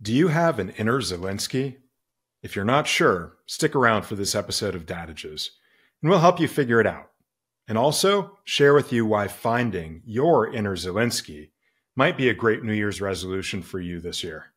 Do you have an inner Zelensky? If you're not sure, stick around for this episode of Dadages, and we'll help you figure it out. And also share with you why finding your inner Zelensky might be a great New Year's resolution for you this year.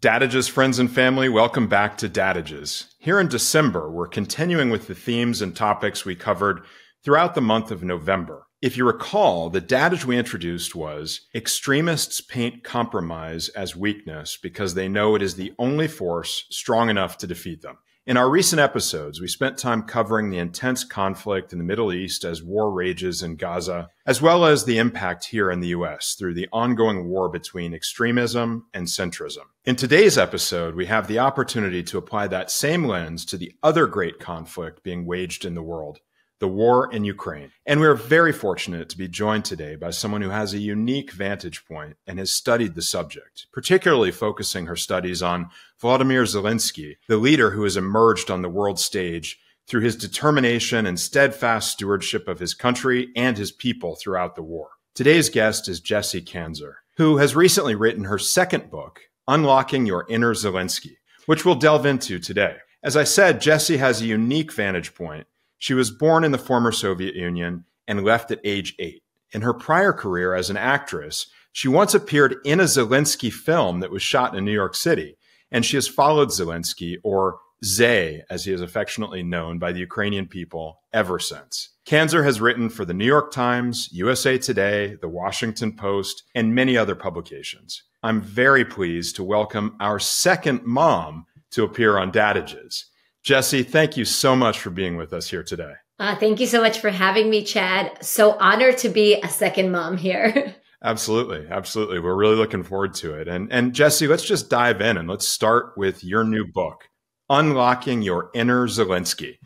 Dadages, friends and family, welcome back to Dadages. Here in December, we're continuing with the themes and topics we covered throughout the month of November. If you recall, the dadage we introduced was, extremists paint compromise as weakness because they know it is the only force strong enough to defeat them. In our recent episodes, we spent time covering the intense conflict in the Middle East as war rages in Gaza, as well as the impact here in the US through the ongoing war between extremism and centrism. In today's episode, we have the opportunity to apply that same lens to the other great conflict being waged in the world, the war in Ukraine. And we're very fortunate to be joined today by someone who has a unique vantage point and has studied the subject, particularly focusing her studies on Volodymyr Zelensky, the leader who has emerged on the world stage through his determination and steadfast stewardship of his country and his people throughout the war. Today's guest is Jessie Kanzer, who has recently written her second book, Unlocking Your Inner Zelensky, which we'll delve into today. As I said, Jessie has a unique vantage point. She was born in the former Soviet Union and left at age 8. In her prior career as an actress, she once appeared in a Zelensky film that was shot in New York City, and she has followed Zelensky, or Zay, as he is affectionately known by the Ukrainian people, ever since. Kanzer has written for the New York Times, USA Today, the Washington Post, and many other publications. I'm very pleased to welcome our second mom to appear on Dadages. Jessie, thank you so much for being with us here today. Thank you so much for having me, Chad. So honored to be a second mom here. Absolutely. Absolutely. We're really looking forward to it. And Jessie, let's just dive in and let's start with your new book, Unlocking Your Inner Zelensky.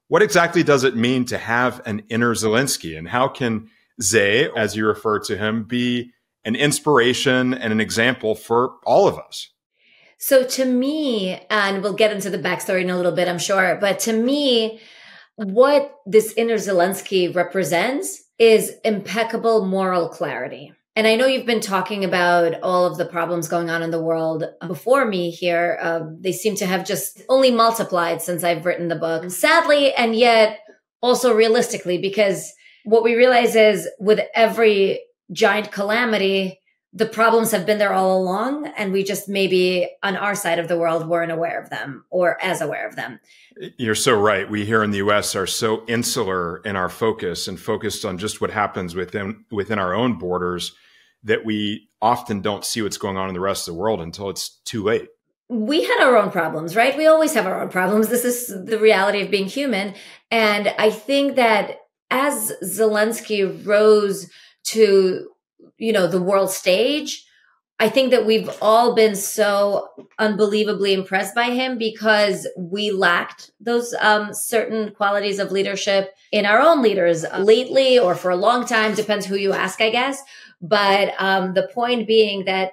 What exactly does it mean to have an inner Zelensky, and how can Zay, as you refer to him, be an inspiration and an example for all of us? So to me, and we'll get into the backstory in a little bit, I'm sure, but to me, what this inner Zelensky represents is impeccable moral clarity. And I know you've been talking about all of the problems going on in the world before me here. They seem to have just only multiplied since I've written the book, sadly, and yet also realistically, because what we realize is with every giant calamity, the problems have been there all along, and we just maybe on our side of the world weren't aware of them or as aware of them. You're so right. We here in the US are so insular in our focus and focused on just what happens within our own borders that we often don't see what's going on in the rest of the world until it's too late. We had our own problems, right? We always have our own problems. This is the reality of being human. And I think that as Zelensky rose to the world stage, I think that we've all been so unbelievably impressed by him because we lacked those certain qualities of leadership in our own leaders lately or for a long time, depends who you ask, I guess. But the point being that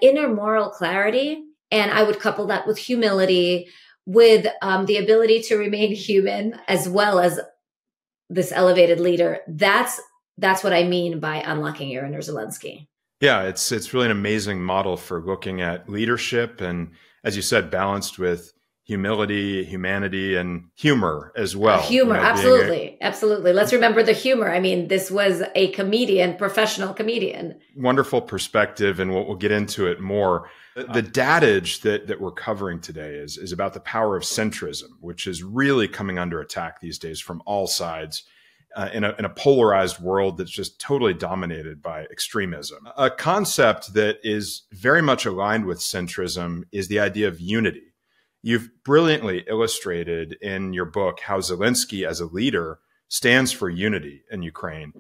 inner moral clarity, and I would couple that with humility, with the ability to remain human as well as this elevated leader, that's what I mean by unlocking your inner Zelensky. Yeah, it's really an amazing model for looking at leadership and, as you said, balanced with humility, humanity, and humor as well. Humor, absolutely. Absolutely. Let's remember the humor. I mean, this was a comedian, professional comedian. Wonderful perspective, and we'll get into it more. The dadage that we're covering today is about the power of centrism, which is really coming under attack these days from all sides. In a polarized world that's just totally dominated by extremism. A concept that is very much aligned with centrism is the idea of unity. You've brilliantly illustrated in your book how Zelensky as a leader stands for unity in Ukraine.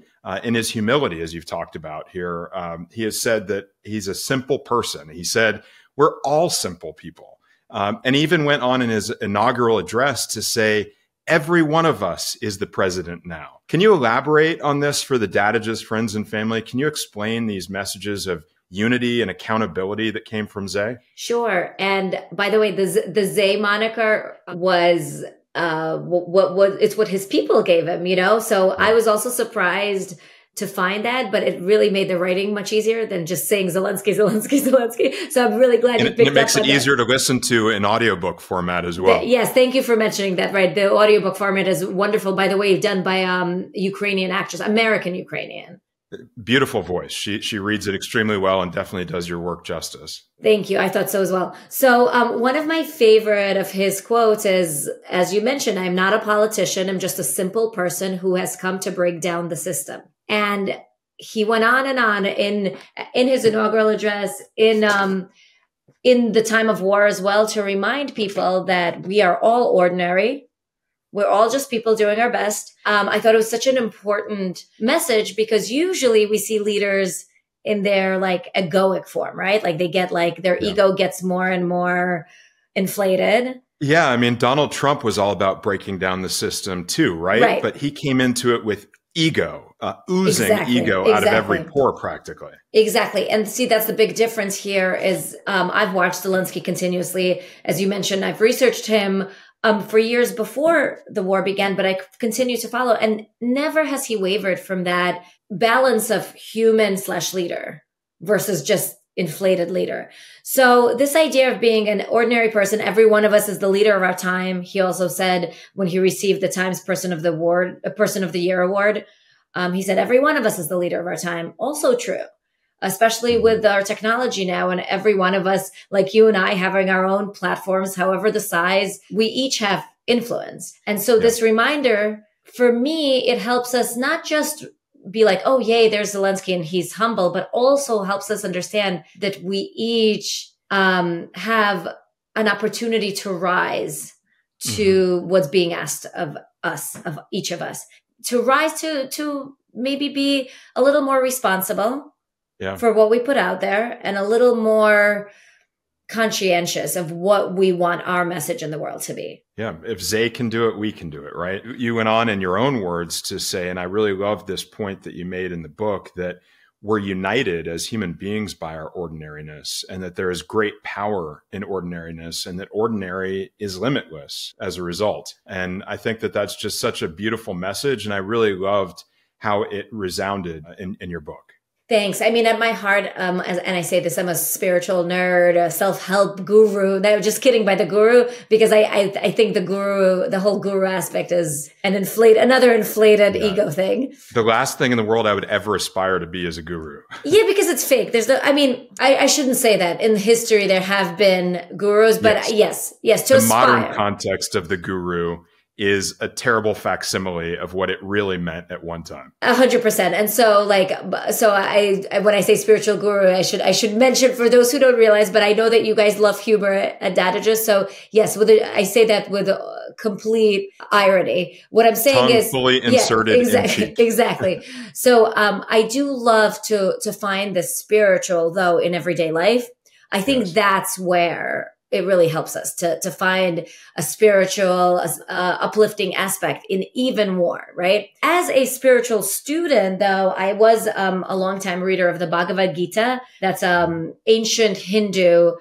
In his humility, as you've talked about here, he has said that he's a simple person. He said, we're all simple people. And even went on in his inaugural address to say, every one of us is the president now. Can you elaborate on this for the Dadages, friends and family? Can you explain these messages of unity and accountability that came from Zay? Sure. And by the way, the Zay moniker was it's what his people gave him, you know? So I was also surprised to find that, but it really made the writing much easier than just saying Zelensky, Zelensky, Zelensky. So I'm really glad you picked up on that. And it makes it easier to listen to in audiobook format as well. Yes, thank you for mentioning that, right? The audiobook format is wonderful, by the way, done by Ukrainian actress, American Ukrainian. Beautiful voice. She reads it extremely well and definitely does your work justice. Thank you. I thought so as well. So one of my favorite of his quotes is, as you mentioned, I'm not a politician. I'm just a simple person who has come to break down the system. And he went on and on in his inaugural address, in the time of war as well, to remind people that we are all ordinary. We're all just people doing our best. I thought it was such an important message because usually we see leaders in their like egoic form, right? Like they get like their ego gets more and more inflated. Yeah. I mean, Donald Trump was all about breaking down the system too, right? But he came into it with ego, oozing ego out of every pore practically. Exactly. And see, that's the big difference here is I've watched Zelensky continuously. As you mentioned, I've researched him for years before the war began, but I continue to follow. And never has he wavered from that balance of human/leader versus just inflated leader. So this idea of being an ordinary person, every one of us is the leader of our time. He also said when he received the Times Person of the Year award, he said, every one of us is the leader of our time. Also true, especially with our technology now and every one of us, like you and I, having our own platforms, however the size, we each have influence. And so this reminder, for me, it helps us not just be like, oh, yay, there's Zelensky and he's humble, but also helps us understand that we each have an opportunity to rise to what's being asked of us, of each of us, to rise to maybe be a little more responsible for what we put out there and a little more conscientious of what we want our message in the world to be. Yeah. If Zay can do it, we can do it, right? You went on in your own words to say, and I really love this point that you made in the book, that we're united as human beings by our ordinariness and that there is great power in ordinariness and that ordinary is limitless as a result. And I think that that's just such a beautiful message. And I really loved how it resounded in your book. Thanks. I mean, at my heart, and I say this, I'm a spiritual nerd, a self-help guru. No, just kidding by the guru, because I think the whole guru aspect is another inflated ego thing. The last thing in the world I would ever aspire to be is a guru. Yeah, because it's fake. I shouldn't say that. In history, there have been gurus, but yes, to aspire. The modern context of the guru is a terrible facsimile of what it really meant at one time. 100%. And so when I say spiritual guru, I should mention for those who don't realize, but I know that you guys love humor at Dadages. So yes, I say that with complete irony. What I'm saying is fully inserted in cheek. Exactly. So, I do love to find the spiritual though in everyday life. I think that's where it really helps us to find a spiritual, uplifting aspect in even war, right? As a spiritual student, though, I was a longtime reader of the Bhagavad Gita. That's ancient Hindu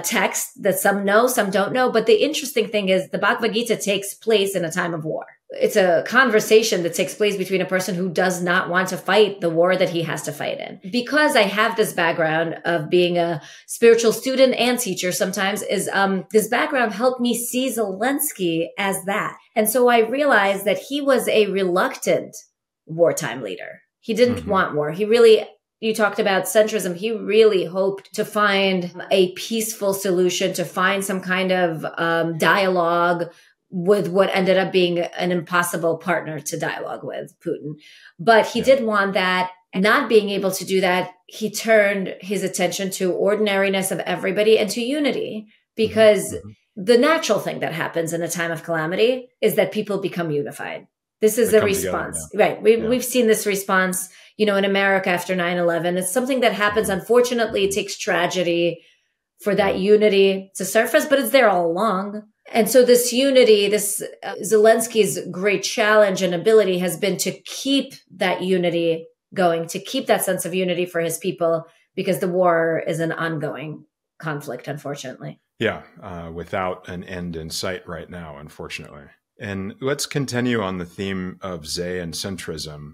text that some know, some don't know. But the interesting thing is the Bhagavad Gita takes place in a time of war. It's a conversation that takes place between a person who does not want to fight the war that he has to fight in. Because I have this background of being a spiritual student and teacher sometimes, is this background helped me see Zelensky as that. And so I realized that he was a reluctant wartime leader. He didn't want war. You talked about centrism. He really hoped to find a peaceful solution, to find some kind of dialogue with what ended up being an impossible partner to dialogue with, Putin. But he did want that. Not being able to do that, he turned his attention to ordinariness of everybody and to unity, because the natural thing that happens in a time of calamity is that people become unified. This is a response, right? We've seen this response, in America after 9/11. It's something that happens. Unfortunately, it takes tragedy for that unity to surface, but it's there all along. And so this unity, Zelensky's great challenge and ability has been to keep that unity going, to keep that sense of unity for his people, because the war is an ongoing conflict, unfortunately. Yeah, without an end in sight right now, unfortunately. And let's continue on the theme of Zay and centrism.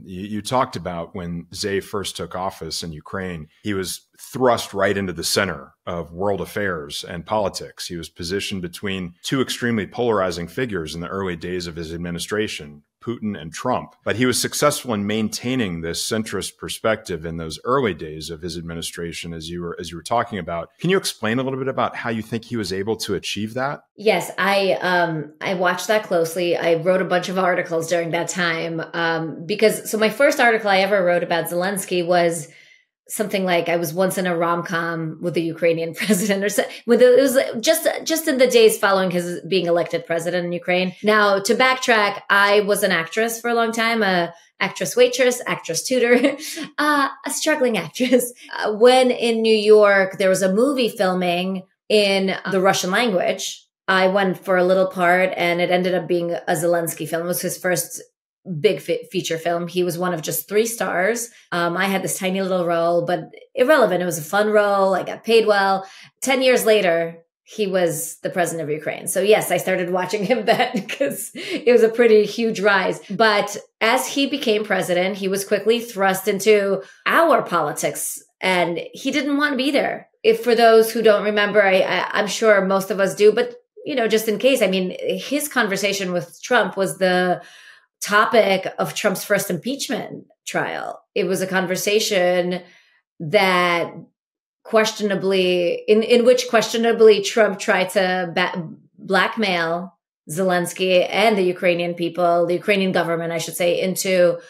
You talked about when Zay first took office in Ukraine, he was thrust right into the center of world affairs and politics. He was positioned between two extremely polarizing figures in the early days of his administration, Putin and Trump. But he was successful in maintaining this centrist perspective in those early days of his administration, as you were talking about. Can you explain a little bit about how you think he was able to achieve that? Yes, I watched that closely. I wrote a bunch of articles during that time so my first article I ever wrote about Zelensky was something like I was once in a rom-com with the Ukrainian president, or it was just in the days following his being elected president in Ukraine. Now, to backtrack, I was an actress for a long time, a actress waitress, actress tutor, a struggling actress. When in New York, there was a movie filming in the Russian language. I went for a little part, and it ended up being a Zelensky film. It was his first big feature film. He was one of just 3 stars. I had this tiny little role, but irrelevant. It was a fun role. I got paid well. 10 years later, he was the president of Ukraine. So yes, I started watching him then because it was a pretty huge rise. But as he became president, he was quickly thrust into our politics, and he didn't want to be there. If for those who don't remember, I'm sure most of us do, but just in case, I mean, his conversation with Trump was the topic of Trump's first impeachment trial. It was a conversation that in which questionably Trump tried to blackmail Zelensky and the Ukrainian people, the Ukrainian government, I should say, into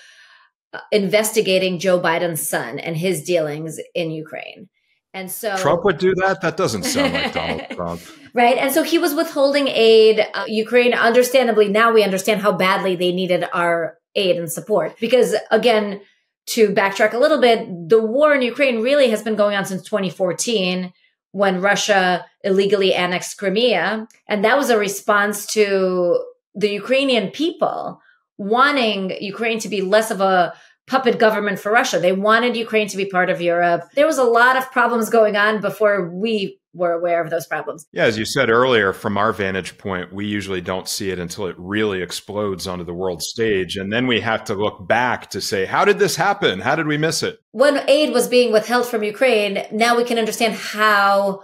investigating Joe Biden's son and his dealings in Ukraine. And so Trump would do that? That doesn't sound like Donald Trump. Right. And so he was withholding aid. Ukraine, understandably, now we understand how badly they needed our aid and support. Because again, to backtrack a little bit, the war in Ukraine really has been going on since 2014, when Russia illegally annexed Crimea. And that was a response to the Ukrainian people wanting Ukraine to be less of a puppet government for Russia. They wanted Ukraine to be part of Europe. There was a lot of problems going on before we were aware of those problems. Yeah, as you said earlier, from our vantage point, we usually don't see it until it really explodes onto the world stage. And then we have to look back to say, how did this happen? How did we miss it? When aid was being withheld from Ukraine, now we can understand how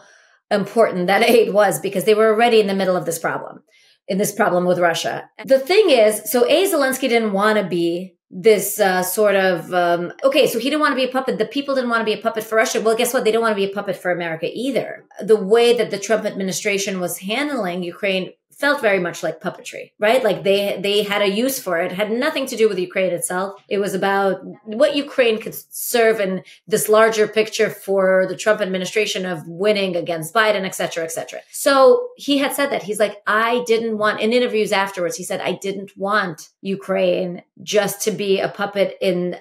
important that aid was, because they were already in the middle of this problem with Russia. The thing is, so Zelensky didn't want to be this so he didn't want to be a puppet. The people didn't want to be a puppet for Russia. Well, guess what? They don't want to be a puppet for America either. The way that the Trump administration was handling Ukraine felt very much like puppetry, right? Like they had a use for it. It had nothing to do with Ukraine itself. It was about what Ukraine could serve in this larger picture for the Trump administration of winning against Biden, et cetera, et cetera. So he had said that. He's like, I didn't want, in interviews afterwards, he said, I didn't want Ukraine just to be a puppet in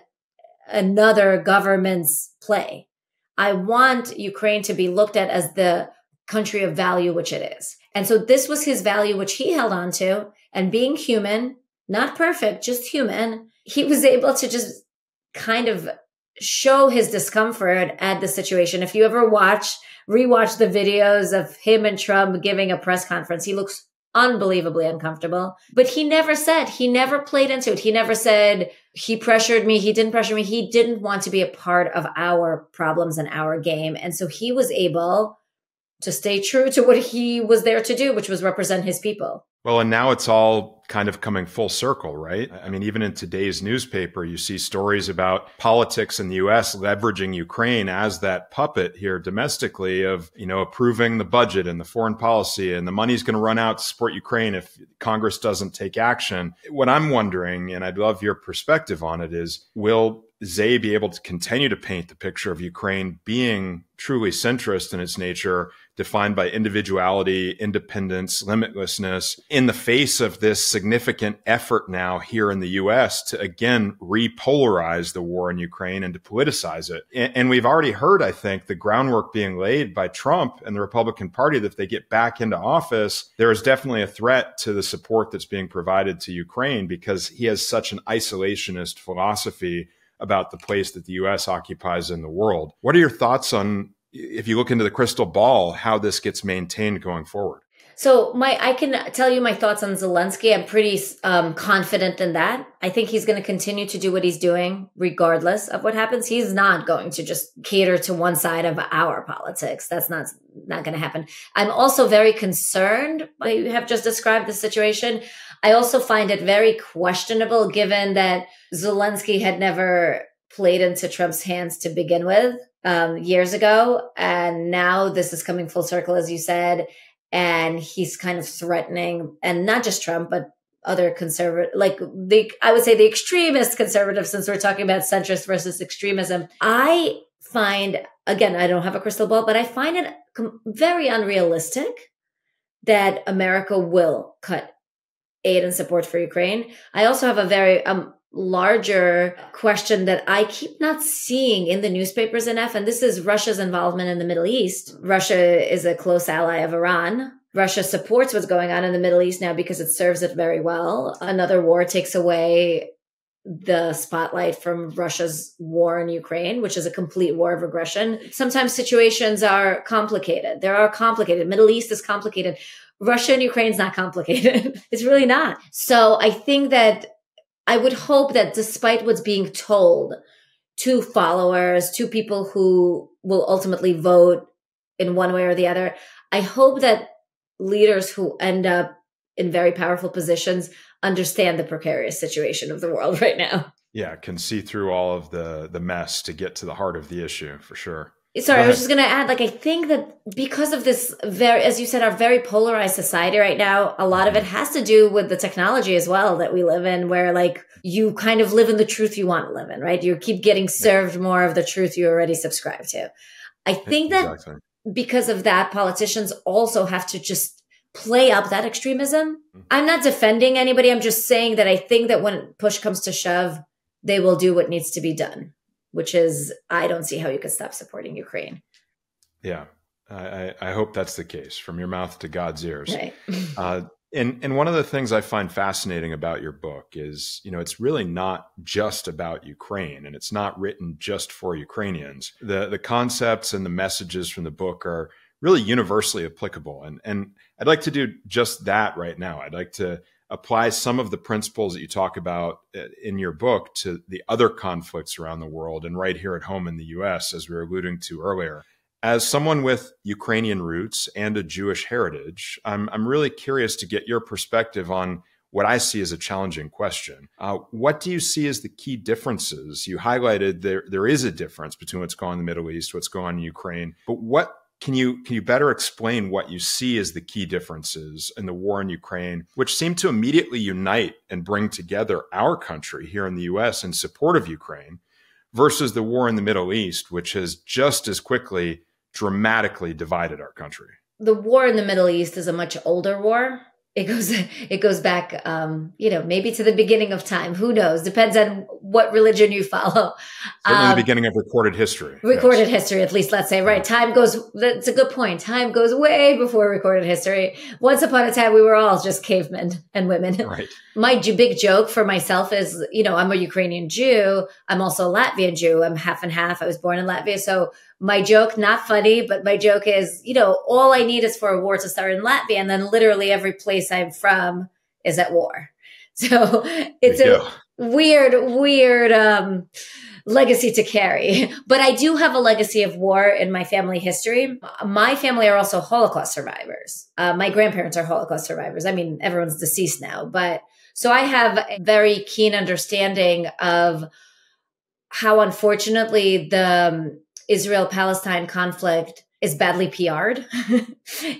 another government's play. I want Ukraine to be looked at as the country of value, which it is. And so this was his value, which he held on to. And being human, not perfect, just human, he was able to just kind of show his discomfort at the situation. If you ever rewatch the videos of him and Trump giving a press conference, he looks unbelievably uncomfortable. But he never played into it. He never said, he pressured me, he didn't pressure me. He didn't want to be a part of our problems and our game. And so he was able to stay true to what he was there to do, which was represent his people. Well, and now it's all kind of coming full circle, right? I mean, even in today's newspaper, you see stories about politics in the U.S. leveraging Ukraine as that puppet here domestically of, approving the budget and the foreign policy, and the money's going to run out to support Ukraine if Congress doesn't take action. What I'm wondering, and I'd love your perspective on it, is will Zay be able to continue to paint the picture of Ukraine being truly centrist in its nature defined by individuality, independence, limitlessness, in the face of this significant effort now here in the US to, again, repolarize the war in Ukraine and to politicize it. And we've already heard, I think, the groundwork being laid by Trump and the Republican Party that if they get back into office, there is definitely a threat to the support that's being provided to Ukraine because he has such an isolationist philosophy about the place that the US occupies in the world. What are your thoughts on, if you look into the crystal ball, how this gets maintained going forward? So I can tell you my thoughts on Zelensky. I'm pretty confident in that. I think he's going to continue to do what he's doing regardless of what happens. He's not going to just cater to one side of our politics. That's not going to happen. I'm also very concerned. You have just described the situation. I also find it very questionable given that Zelensky had never played into Trump's hands to begin with years ago. And now this is coming full circle, as you said. And he's kind of threatening, and not just Trump, but other conservative, I would say the extremist conservatives, since we're talking about centrist versus extremism. I find, again, I don't have a crystal ball, but I find it very unrealistic that America will cut aid and support for Ukraine. I also have a very larger question that I keep not seeing in the newspapers enough, and this is Russia's involvement in the Middle East. Russia is a close ally of Iran. Russia supports what's going on in the Middle East now because it serves it very well. Another war takes away the spotlight from Russia's war in Ukraine, which is a complete war of aggression. Sometimes situations are complicated. Middle East is complicated. Russia and Ukraine is not complicated. It's really not. So I think that I would hope that despite what's being told to followers, to people who will ultimately vote in one way or the other, I hope that leaders who end up in very powerful positions understand the precarious situation of the world right now. Yeah, can see through all of the mess to get to the heart of the issue, for sure. Sorry, I was just going to add, I think that because of this very, as you said, our very polarized society right now, a lot of it has to do with the technology as well that we live in, where you kind of live in the truth you want to live in, right? You keep getting served more of the truth you already subscribe to. I think that because of that, politicians also have to just play up that extremism. I'm not defending anybody. I'm just saying that I think that when push comes to shove, they will do what needs to be done, which is, I don't see how you could stop supporting Ukraine. Yeah, I hope that's the case, from your mouth to God's ears. Right. And one of the things I find fascinating about your book is, it's really not just about Ukraine, and it's not written just for Ukrainians. The concepts and the messages from the book are really universally applicable. And I'd like to do just that right now. I'd like to apply some of the principles that you talk about in your book to the other conflicts around the world and right here at home in the US, as we were alluding to earlier. As someone with Ukrainian roots and a Jewish heritage, I'm really curious to get your perspective on what I see as a challenging question. What do you see as the key differences? You highlighted there is a difference between what's going on in the Middle East, what's going on in Ukraine, but what can you better explain what you see as the key differences in the war in Ukraine, which seem to immediately unite and bring together our country here in the US in support of Ukraine, versus the war in the Middle East, which has just as quickly dramatically divided our country? The war in the Middle East is a much older war. It goes back, maybe to the beginning of time. Who knows? Depends on what religion you follow. Certainly the beginning of recorded history. Recorded history, at least, let's say. Right. Time goes, that's a good point. Time goes way before recorded history. Once upon a time, we were all just cavemen and women. Right. My big joke for myself is, I'm a Ukrainian Jew. I'm also a Latvian Jew. I'm half and half. I was born in Latvia. So my joke, not funny, but my joke is, all I need is for a war to start in Latvia. And then literally every place I'm from is at war. So it's a weird legacy to carry. But I do have a legacy of war in my family history. My family are also Holocaust survivors. My grandparents are Holocaust survivors. I mean, everyone's deceased now. But so I have a very keen understanding of how, unfortunately, the Israel-Palestine conflict is badly PR'd.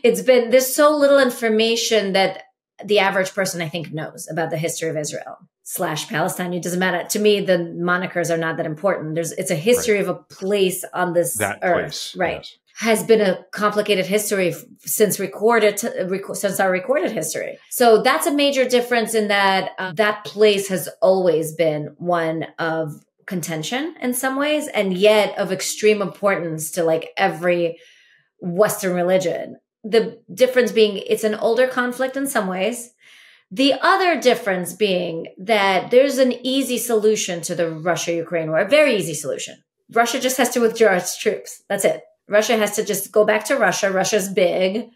There's so little information that the average person, I think, knows about the history of Israel/Palestine. It doesn't matter. To me, the monikers are not that important. It's a history of a place on this earth. Right. Yes. has been a complicated history since our recorded history. So that's a major difference in that that place has always been one of contention in some ways, and yet of extreme importance to like every Western religion. The difference being it's an older conflict in some ways. The other difference being that there's an easy solution to the Russia-Ukraine war, a very easy solution. Russia just has to withdraw its troops. That's it. Russia has to just go back to Russia. Russia's big.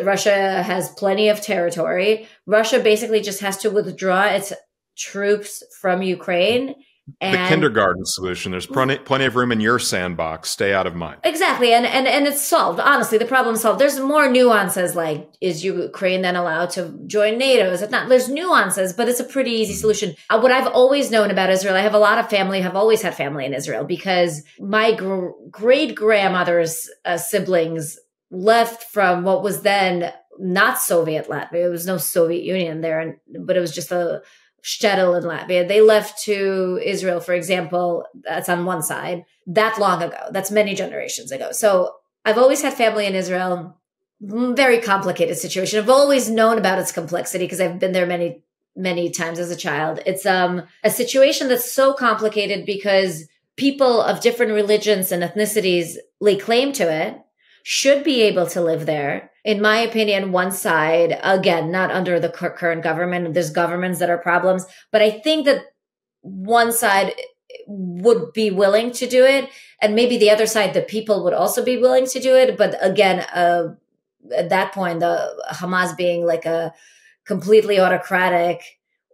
Russia has plenty of territory. Russia basically just has to withdraw its troops from Ukraine. And the kindergarten solution. There's plenty of room in your sandbox. Stay out of mine. Exactly. And it's solved. Honestly, the problem's solved. There's more nuances, like, is Ukraine then allowed to join NATO? Is it not? There's nuances, but it's a pretty easy solution. What I've always known about Israel, I have a lot of family, have always had family in Israel, because my great-grandmother's siblings left from what was then not Soviet Latvia. It was no Soviet Union there, but it was just a shtetl in Latvia. They left to Israel, for example. That's on one side. That long ago. That's many generations ago. So I've always had family in Israel. Very complicated situation. I've always known about its complexity because I've been there many, many times as a child. It's a situation that's so complicated because people of different religions and ethnicities lay claim to it, should be able to live there. In my opinion, one side, again, not under the current government, there's governments that are problems, but I think that one side would be willing to do it. And maybe the other side, the people would also be willing to do it. But again, at that point, the Hamas being like a completely autocratic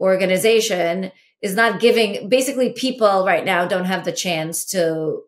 organization is not giving, basically people right now don't have the chance to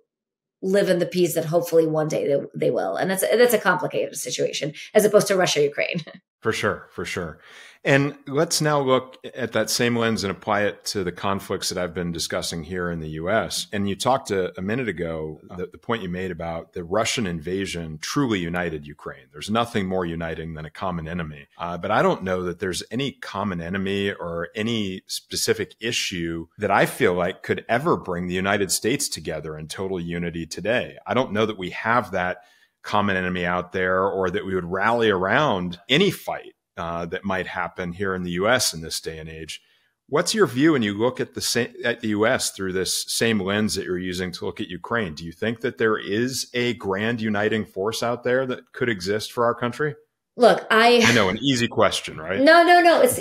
live in the peace that hopefully one day they will. And that's a complicated situation as opposed to Russia, Ukraine. For sure. And let's now look at that same lens and apply it to the conflicts that I've been discussing here in the U.S. And you talked a minute ago, the point you made about the Russian invasion truly united Ukraine. There's nothing more uniting than a common enemy. But I don't know that there's any common enemy or any specific issue that I feel like could ever bring the United States together in total unity today. I don't know that we have that common enemy out there, or that we would rally around any fight that might happen here in the U.S. in this day and age. What's your view when you look at the U.S. through this same lens that you're using to look at Ukraine? Do you think that there is a grand uniting force out there that could exist for our country? Look, I know, an easy question, right? No. It's,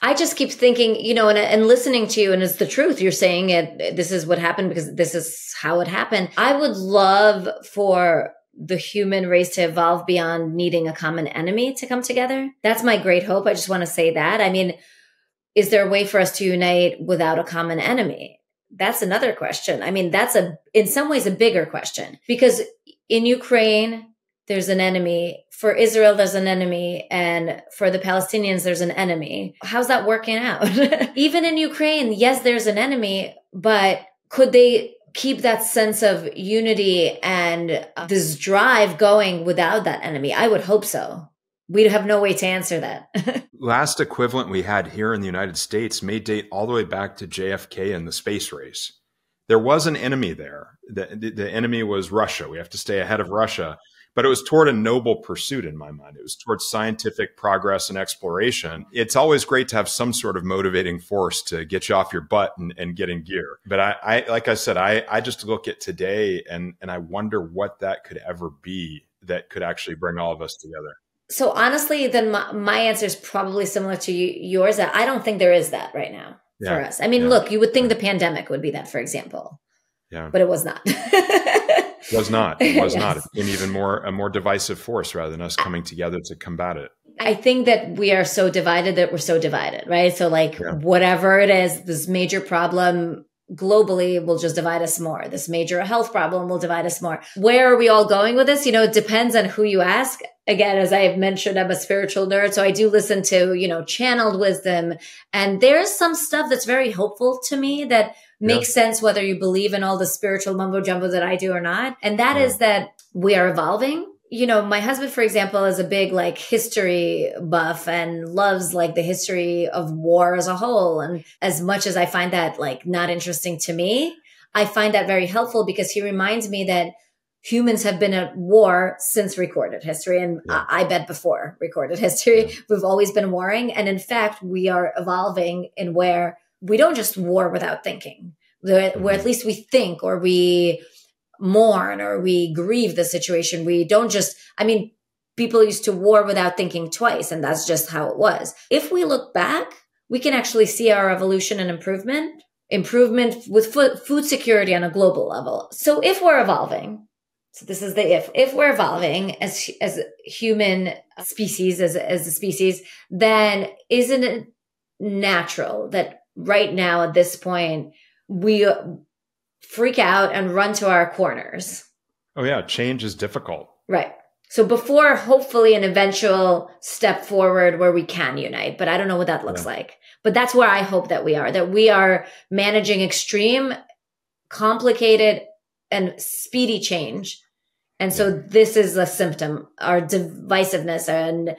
I just keep thinking, and listening to you, and it's the truth. You're saying it. This is what happened because this is how it happened. I would love for the human race to evolve beyond needing a common enemy to come together. That's my great hope. I just want to say that. I mean, is there a way for us to unite without a common enemy? That's another question. I mean, that's in some ways a bigger question, because in Ukraine, there's an enemy. For Israel, there's an enemy. And for the Palestinians, there's an enemy. How's that working out? Even in Ukraine, yes, there's an enemy, but could they keep that sense of unity and this drive going without that enemy? I would hope so. We'd have no way to answer that. Last equivalent we had here in the United States may date all the way back to JFK and the space race. There was an enemy there. The enemy was Russia. We have to stay ahead of Russia. But it was toward a noble pursuit in my mind. It was towards scientific progress and exploration. It's always great to have some sort of motivating force to get you off your butt and get in gear. But I like I said, I just look at today and I wonder what that could ever be that could actually bring all of us together. So honestly, then my answer is probably similar to yours. That I don't think there is that right now for us. I mean, look, you would think the pandemic would be that, for example. Yeah. But it was not. It was not. It was not. It became even a more divisive force rather than us coming together to combat it. I think that we are so divided that we're so divided, right? So whatever it is, this major problem globally will just divide us more. This major health problem will divide us more. Where are we all going with this? It depends on who you ask. Again, as I've mentioned, I'm a spiritual nerd, so I do listen to, channeled wisdom. And there's some stuff that's very hopeful to me that makes sense whether you believe in all the spiritual mumbo jumbo that I do or not. And that is that we are evolving. My husband, for example, is a big history buff and loves the history of war as a whole. And as much as I find that not interesting to me, I find that very helpful because he reminds me that humans have been at war since recorded history. And I bet before recorded history, we've always been warring. And in fact, we are evolving in where we don't just war without thinking, where at least we think, or we mourn, or we grieve the situation. We don't just, people used to war without thinking twice, and that's just how it was. If we look back, we can actually see our evolution and improvement with food security on a global level. So if we're evolving, so this is the if we're evolving as human species, as a species, then isn't it natural that right now at this point, we freak out and run to our corners? Oh yeah. Change is difficult. Right. So before hopefully an eventual step forward where we can unite, but I don't know what that looks like. But that's where I hope that we are managing extreme, complicated, and speedy change. And so this is a symptom. Our divisiveness and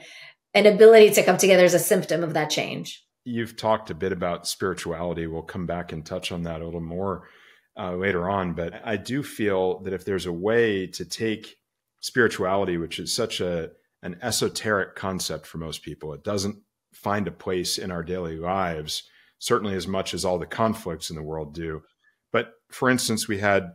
inability to come together is a symptom of that change. You've talked a bit about spirituality. We'll come back and touch on that a little more later on. But I do feel that if there's a way to take spirituality, which is such an esoteric concept for most people, it doesn't find a place in our daily lives, certainly as much as all the conflicts in the world do. But for instance, we had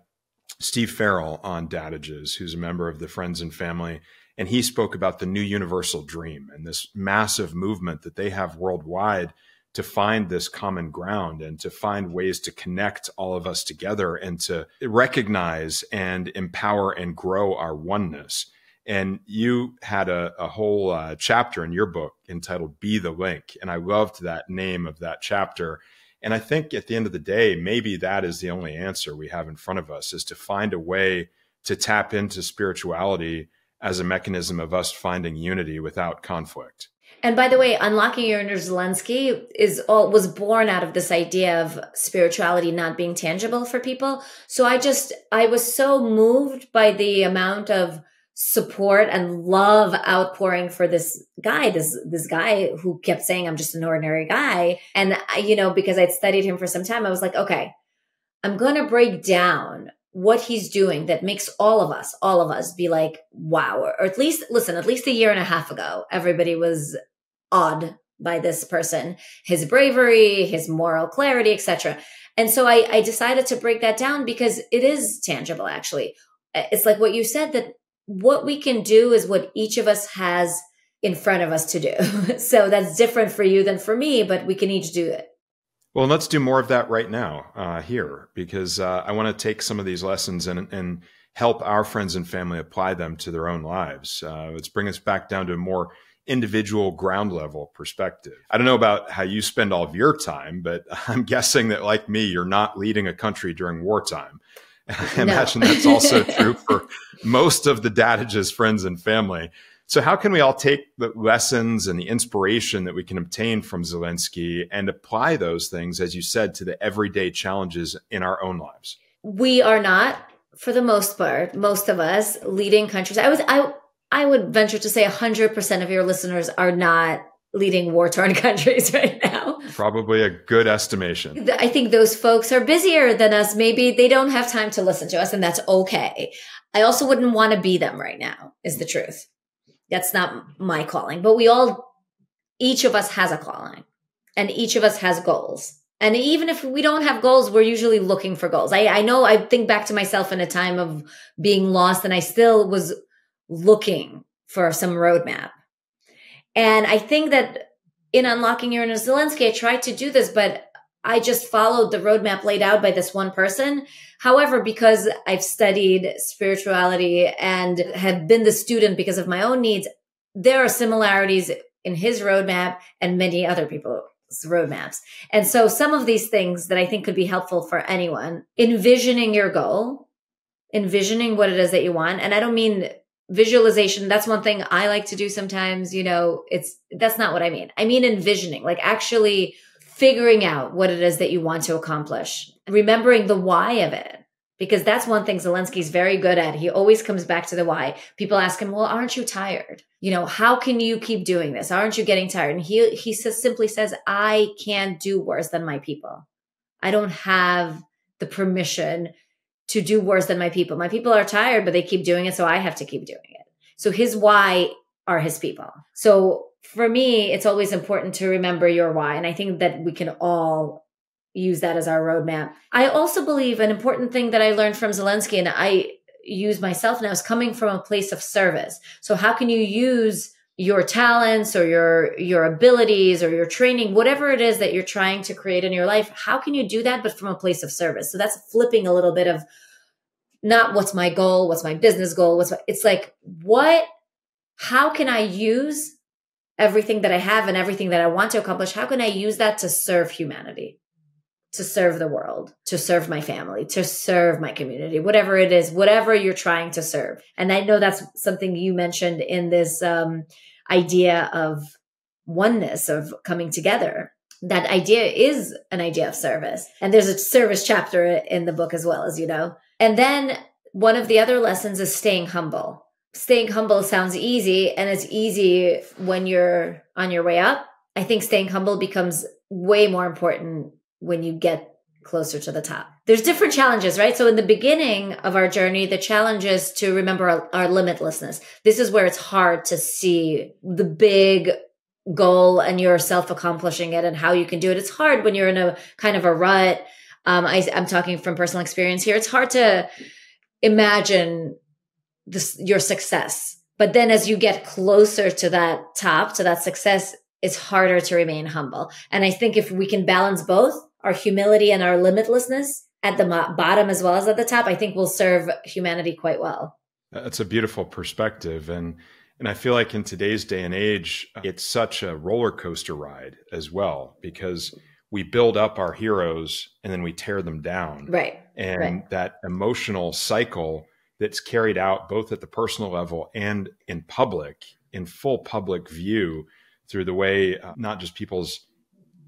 Steve Farrell on Dadages, who's a member of the Friends and Family, and he spoke about the new universal dream and this massive movement that they have worldwide to find this common ground and to find ways to connect all of us together and to recognize and empower and grow our oneness. And you had a whole chapter in your book entitled Be the Link. And I loved that name of that chapter. And I think at the end of the day, maybe that is the only answer we have in front of us, is to find a way to tap into spirituality as a mechanism of us finding unity without conflict. And by the way, Unlocking Your Inner Zelensky was born out of this idea of spirituality not being tangible for people. So I was so moved by the amount of support and love outpouring for this guy who kept saying, I'm just an ordinary guy. And, because I'd studied him for some time, I was like, okay, I'm going to break down what he's doing that makes all of us be like, wow. Or at least a year and a half ago, everybody was awed by this person, his bravery, his moral clarity, etc. And so I decided to break that down because it is tangible, actually. It's like what you said, that what we can do is what each of us has in front of us to do. So that's different for you than for me, but we can each do it. Well, let's do more of that right now here, because I want to take some of these lessons and help our friends and family apply them to their own lives. Let's bring us back down to a more individual ground level perspective. I don't know about how you spend all of your time, but I'm guessing that, like me, you're not leading a country during wartime. I imagine that's also true for most of the Dadages friends and family. So how can we all take the lessons and the inspiration that we can obtain from Zelensky and apply those things, as you said, to the everyday challenges in our own lives? We are not, for the most part, most of us leading countries. I would venture to say 100% of your listeners are not leading war-torn countries right now. Probably a good estimation. I think those folks are busier than us. Maybe they don't have time to listen to us, and that's okay. I also wouldn't want to be them right now, is the truth. That's not my calling. But each of us has a calling, and each of us has goals. And even if we don't have goals, we're usually looking for goals. I know I think back to myself in a time of being lost, and I still was looking for some roadmap. And I think that in Unlocking Your Inner Zelensky, I tried to do this, but I just followed the roadmap laid out by this one person. However, because I've studied spirituality and have been the student because of my own needs, there are similarities in his roadmap and many other people's roadmaps. And so some of these things that I think could be helpful for anyone, envisioning your goal, envisioning what it is that you want. And I don't mean visualization. That's one thing I like to do sometimes. That's not what I mean. I mean envisioning, like actually figuring out what it is that you want to accomplish, remembering the why of it, because that's one thing Zelensky's very good at. He always comes back to the why. People ask him, well, aren't you tired? How can you keep doing this? Aren't you getting tired? And he simply says, I can't do worse than my people. I don't have the permission to do worse than my people. My people are tired, but they keep doing it, so I have to keep doing it. So his why are his people. So for me, it's always important to remember your why. And I think that we can all use that as our roadmap. I also believe an important thing that I learned from Zelensky, and I use myself now, is coming from a place of service. So how can you use your talents or your abilities or your training, whatever it is that you're trying to create in your life? How can you do that, but from a place of service? So that's flipping a little bit of not what's my goal, what's my business goal, it's like, how can I use everything that I have and everything that I want to accomplish? How can I use that to serve humanity, to serve the world, to serve my family, to serve my community, whatever it is, whatever you're trying to serve? And I know that's something you mentioned in this idea of oneness, of coming together. That idea is an idea of service. And there's a service chapter in the book as well, as you know. And then one of the other lessons is staying humble. Staying humble sounds easy, and it's easy when you're on your way up. I think staying humble becomes way more important when you get closer to the top. There's different challenges, right? So in the beginning of our journey, the challenge is to remember our limitlessness. This is where it's hard to see the big goal and yourself accomplishing it and how you can do it. It's hard when you're in a kind of a rut. I'm talking from personal experience here. It's hard to imagine your success. But then as you get closer to that top, to that success, it's harder to remain humble. And I think if we can balance both, our humility and our limitlessness at the bottom as well as at the top, I think we'll serve humanity quite well. That's a beautiful perspective. And I feel like in today's day and age, it's such a roller coaster ride as well, because we build up our heroes and then we tear them down. Right. And that emotional cycle that's carried out both at the personal level and in public, in full public view, through the way not just people's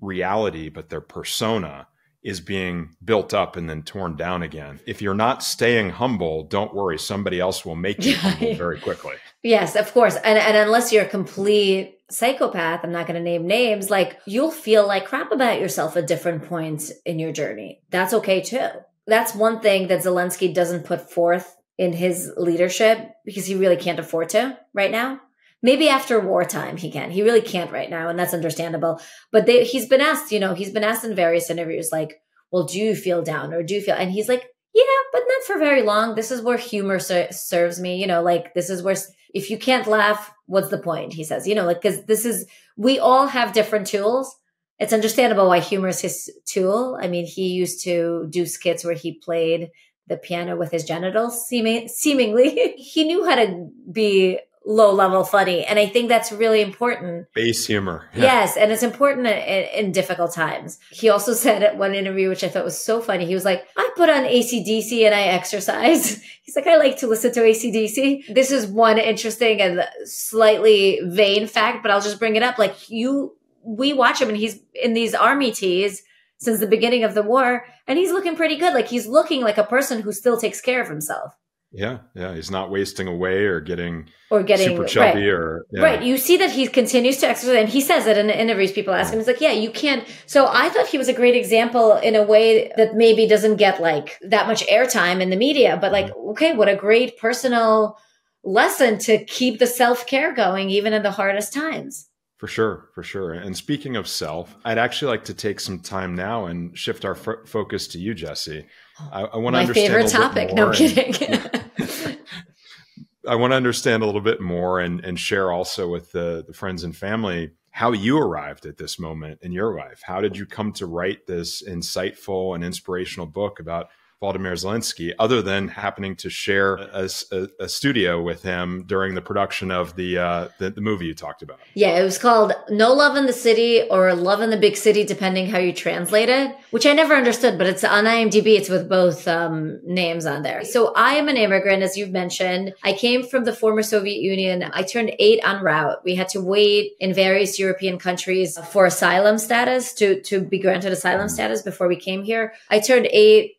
reality, but their persona is being built up and then torn down again. If you're not staying humble, don't worry, somebody else will make you humble very quickly. Yes, of course. And unless you're a complete psychopath, I'm not going to name names, like you'll feel like crap about yourself at different points in your journey. That's okay too. That's one thing that Zelensky doesn't put forth in his leadership because he really can't afford to right now. Maybe after wartime he can. He really can't right now, and that's understandable. But he's been asked in various interviews, like, well, do you feel down or do you feel? And he's like, yeah, but not for very long. This is where humor serves me. Like this is where, if you can't laugh, what's the point? He says, because we all have different tools. It's understandable why humor is his tool. I mean, he used to do skits where he played the piano with his genitals, seemingly. He knew how to be low-level funny. And I think that's really important. Base humor. Yeah. Yes. And it's important in difficult times. He also said at one interview, which I thought was so funny, he was like, I put on AC/DC and I exercise. He's like, I like to listen to AC/DC. This is one interesting and slightly vain fact, but I'll just bring it up. Like we watch him and he's in these army tees since the beginning of the war, and he's looking pretty good. Like he's looking like a person who still takes care of himself. Yeah. He's not wasting away or getting super chubby Right. You see that he continues to exercise, and he says that in the interviews. People ask him, he's like, yeah, you can't. So I thought he was a great example in a way that maybe doesn't get like that much airtime in the media, but like, okay, what a great personal lesson to keep the self-care going even in the hardest times. For sure. And speaking of self, I'd actually like to take some time now and shift our focus to you, Jessie. I want to understand my favorite topic. No kidding. I want to understand a little bit more and share also with the friends and family how you arrived at this moment in your life. How did you come to write this insightful and inspirational book about Volodymyr Zelensky, other than happening to share a studio with him during the production of the movie you talked about? Yeah, it was called No Love in the City or Love in the Big City, depending how you translate it, which I never understood, but it's on IMDb. It's with both names on there. So I am an immigrant, as you've mentioned. I came from the former Soviet Union. I turned 8 en route. We had to wait in various European countries for asylum status, to be granted asylum status before we came here. I turned 8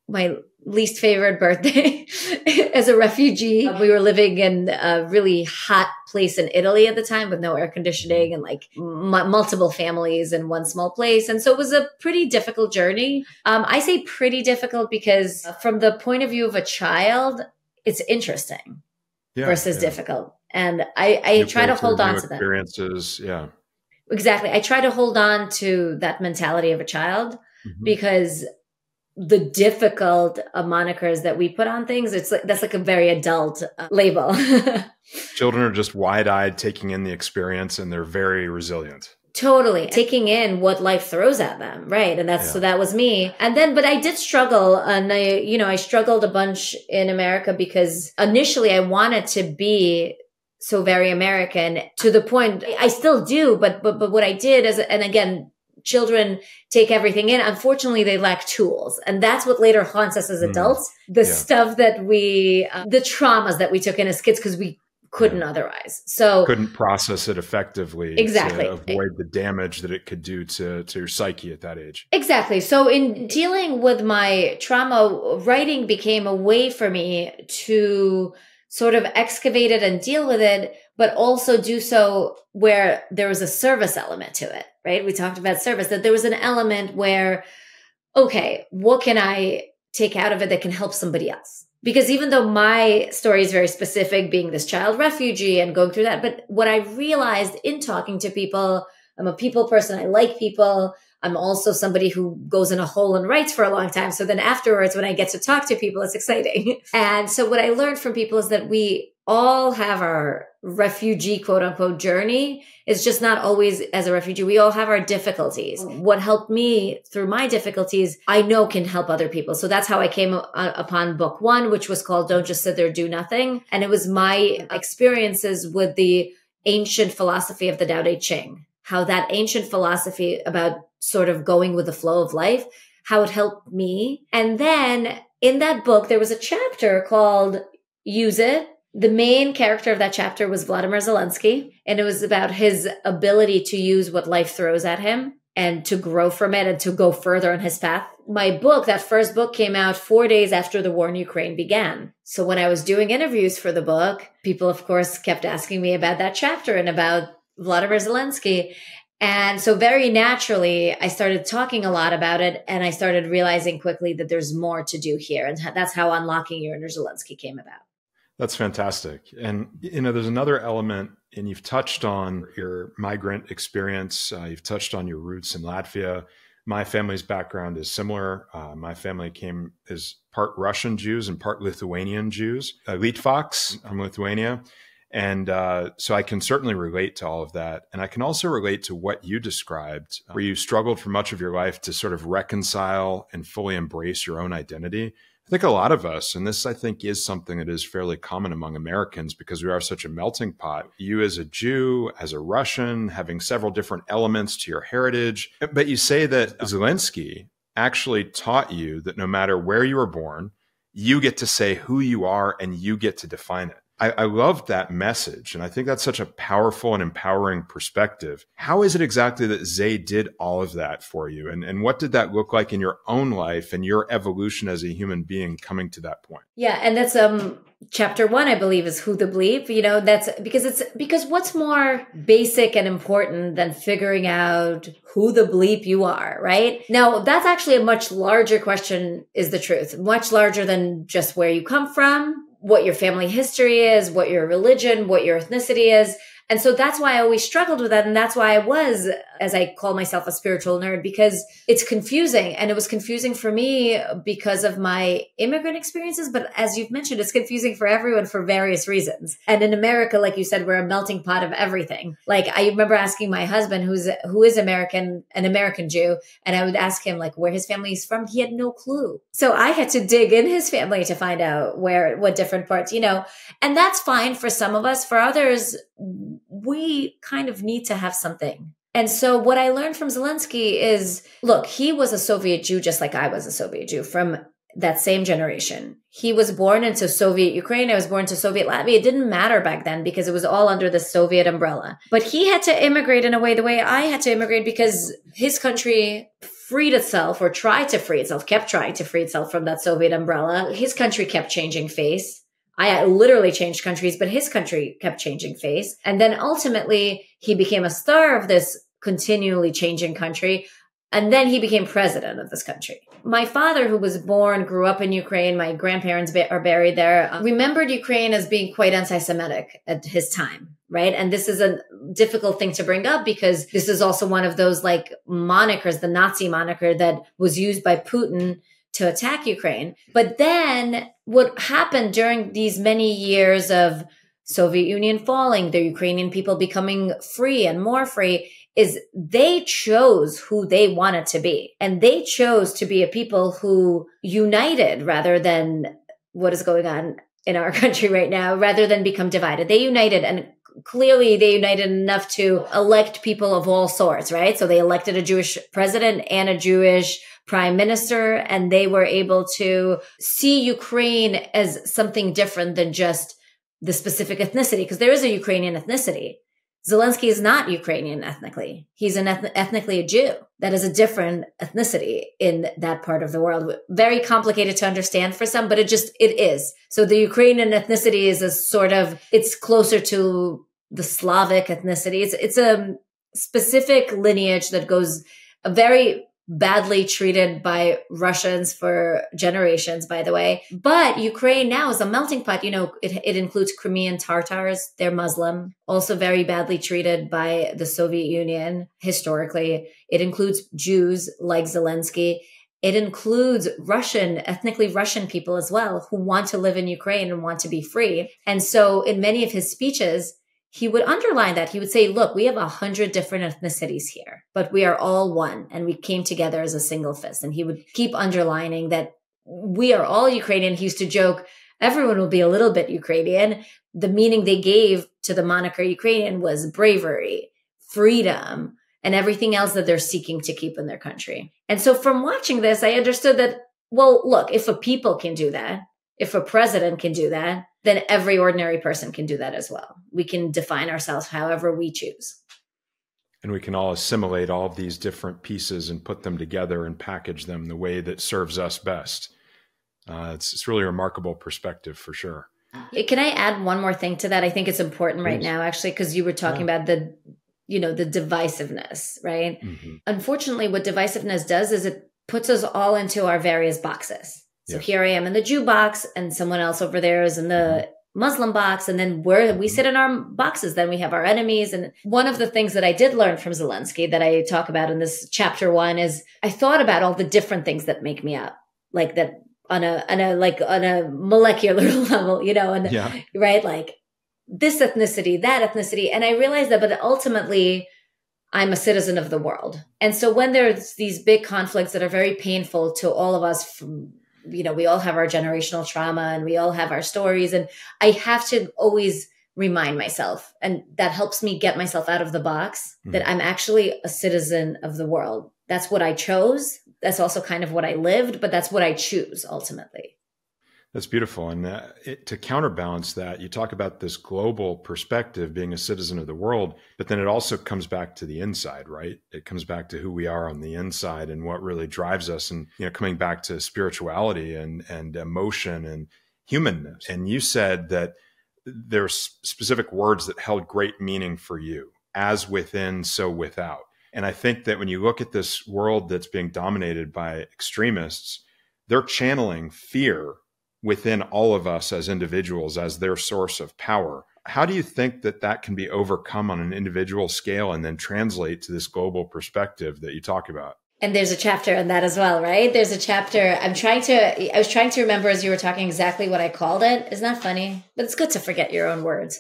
my least favorite birthday as a refugee. We were living in a really hot place in Italy at the time with no air conditioning and like multiple families in one small place. And so it was a pretty difficult journey. I say pretty difficult because from the point of view of a child, it's interesting versus difficult. And I try to hold on to that. Experiences, Exactly. I try to hold on to that mentality of a child because the difficult monikers that we put on things, that's like a very adult label. Children are just wide-eyed taking in the experience and they're very resilient. Totally. Taking in what life throws at them. Right. And so that was me. And then, but I did struggle and I struggled a bunch in America because initially I wanted to be so very American to the point I still do. But what I did is, and again, children take everything in. Unfortunately, they lack tools. And that's what later haunts us as adults. The stuff that the traumas that we took in as kids because we couldn't otherwise. So couldn't process it effectively. Exactly. To avoid the damage that it could do to your psyche at that age. Exactly. So in dealing with my trauma, writing became a way for me to sort of excavate it and deal with it, but also do so where there was a service element to it, right? We talked about service, that there was an element where, okay, what can I take out of it that can help somebody else? Because even though my story is very specific, being this child refugee and going through that, but what I realized in talking to people, I'm a people person, I like people. I'm also somebody who goes in a hole and writes for a long time. So then afterwards, when I get to talk to people, it's exciting. And so what I learned from people is that we all have our refugee, quote unquote, journey. It's just not always as a refugee. We all have our difficulties. What helped me through my difficulties, I know can help other people. So that's how I came upon book one, which was called Don't Just Sit There, Do Nothing. And it was my experiences with the ancient philosophy of the Tao Te Ching, how that ancient philosophy about sort of going with the flow of life, how it helped me. And then in that book, there was a chapter called Use It. The main character of that chapter was Volodymyr Zelensky, and it was about his ability to use what life throws at him and to grow from it and to go further on his path. My book, that first book, came out 4 days after the war in Ukraine began. So when I was doing interviews for the book, people, of course, kept asking me about that chapter and about Volodymyr Zelensky. And so very naturally, I started talking a lot about it, and I started realizing quickly that there's more to do here. And that's how Unlocking Your Inner Zelensky came about. That's fantastic. And, there's another element, and you've touched on your migrant experience. You've touched on your roots in Latvia. My family's background is similar. My family is part Russian Jews and part Lithuanian Jews, Litvaks from Lithuania. And so I can certainly relate to all of that. And I can also relate to what you described, where you struggled for much of your life to sort of reconcile and fully embrace your own identity. I think a lot of us, and this I think is something that is fairly common among Americans because we are such a melting pot. You as a Jew, as a Russian, having several different elements to your heritage. But you say that Zelensky actually taught you that no matter where you were born, you get to say who you are and you get to define it. I love that message. And I think that's such a powerful and empowering perspective. How is it exactly that Zay did all of that for you? And what did that look like in your own life and your evolution as a human being coming to that point? Yeah. And that's chapter one, I believe, is who the bleep. That's because what's more basic and important than figuring out who the bleep you are, right? Now, that's actually a much larger question, is the truth. Much larger than just where you come from, what your family history is, what your religion, what your ethnicity is. And so that's why I always struggled with that. And that's why I was, as I call myself, a spiritual nerd, because it's confusing. And it was confusing for me because of my immigrant experiences. But as you've mentioned, it's confusing for everyone for various reasons. And in America, like you said, we're a melting pot of everything. Like I remember asking my husband, who is American, an American Jew, and I would ask him like where his family is from. He had no clue. So I had to dig in his family to find out what different parts, and that's fine for some of us. For others, we kind of need to have something. And so what I learned from Zelensky is, look, he was a Soviet Jew just like I was a Soviet Jew from that same generation. He was born into Soviet Ukraine. I was born to Soviet Latvia. It didn't matter back then because it was all under the Soviet umbrella. But he had to immigrate in a way, the way I had to immigrate, because his country freed itself or tried to free itself, kept trying to free itself from that Soviet umbrella. His country kept changing face. I literally changed countries, but his country kept changing face. And then ultimately he became a star of this continually changing country. And then he became president of this country. My father, who was born, grew up in Ukraine, my grandparents are buried there, remembered Ukraine as being quite anti-Semitic at his time, right? And this is a difficult thing to bring up because this is also one of those like monikers, the Nazi moniker that was used by Putin to attack Ukraine. But then what happened during these many years of Soviet Union falling, the Ukrainian people becoming free and more free, is they chose who they wanted to be. And they chose to be a people who united rather than what is going on in our country right now, rather than become divided. They united, and clearly they united enough to elect people of all sorts, right? So they elected a Jewish president and a Jewish prime minister, and they were able to see Ukraine as something different than just the specific ethnicity, because there is a Ukrainian ethnicity. Zelensky is not Ukrainian ethnically. He's ethnically a Jew. That is a different ethnicity in that part of the world. Very complicated to understand for some, but it is. So the Ukrainian ethnicity is a sort of, it's closer to the Slavic ethnicity. It's a specific lineage that goes very badly treated by Russians for generations, by the way. But Ukraine now is a melting pot. You know, it includes Crimean Tatars. They're Muslim, also very badly treated by the Soviet Union historically. It includes Jews like Zelensky. It includes ethnically Russian people as well, who want to live in Ukraine and want to be free. And so in many of his speeches, he would underline that. He would say, look, we have 100 different ethnicities here, but we are all one, and we came together as a single fist. And he would keep underlining that we are all Ukrainian. He used to joke, everyone will be a little bit Ukrainian. The meaning they gave to the moniker Ukrainian was bravery, freedom, and everything else that they're seeking to keep in their country. And so from watching this, I understood that, well, look, if a people can do that, if a president can do that, then every ordinary person can do that as well. We can define ourselves however we choose. And we can all assimilate all of these different pieces and put them together and package them the way that serves us best. It's really a remarkable perspective for sure. Can I add one more thing to that? I think it's important right now, actually, because you were talking about the divisiveness, right? Mm-hmm. Unfortunately, what divisiveness does is it puts us all into our various boxes. So here I am in the Jew box, and someone else over there is in the Muslim box. And then we sit in our boxes. Then we have our enemies. And one of the things that I did learn from Zelensky that I talk about in this chapter 1 is I thought about all the different things that make me up, like that on a molecular level, right? Like this ethnicity, that ethnicity. And I realized that, but ultimately I'm a citizen of the world. And so when there's these big conflicts that are very painful to all of us, we all have our generational trauma and we all have our stories. And I have to always remind myself, and that helps me get myself out of the box, that I'm actually a citizen of the world. That's what I chose. That's also kind of what I lived, but that's what I choose ultimately. That's beautiful. And to counterbalance that, you talk about this global perspective, being a citizen of the world, but then it also comes back to the inside, right? It comes back to who we are on the inside and what really drives us, and coming back to spirituality and emotion and humanness. And you said that there's specific words that held great meaning for you: as within, so without. And I think that when you look at this world that's being dominated by extremists, they're channeling fear within all of us as individuals as their source of power. How do you think that can be overcome on an individual scale and then translate to this global perspective that you talk about? And there's a chapter on that as well, right? There's a chapter. I was trying to remember as you were talking exactly what I called it. Isn't that funny? But it's good to forget your own words.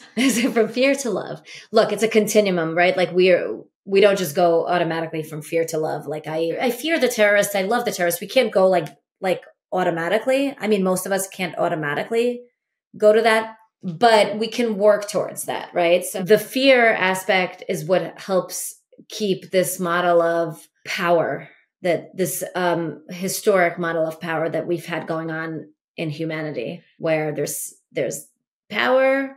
From fear to love. Look, it's a continuum, right? Like we don't just go automatically from fear to love. Like I fear the terrorists. I love the terrorists. We can't go like automatically. I mean, most of us can't automatically go to that, but we can work towards that, right? So the fear aspect is what helps keep this model of power, that this historic model of power that we've had going on in humanity, where there's power,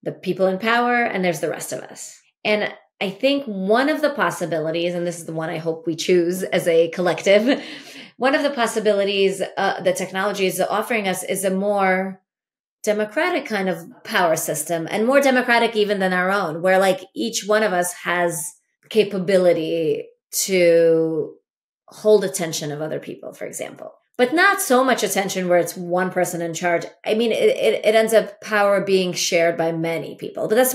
the people in power, and there's the rest of us. And I think one of the possibilities, and this is the one I hope we choose as a collective, one of the possibilities that technology is offering us is a more democratic kind of power system, and more democratic even than our own, where like each one of us has capability to hold attention of other people, for example, but not so much attention where it's one person in charge. I mean, it ends up power being shared by many people, but that's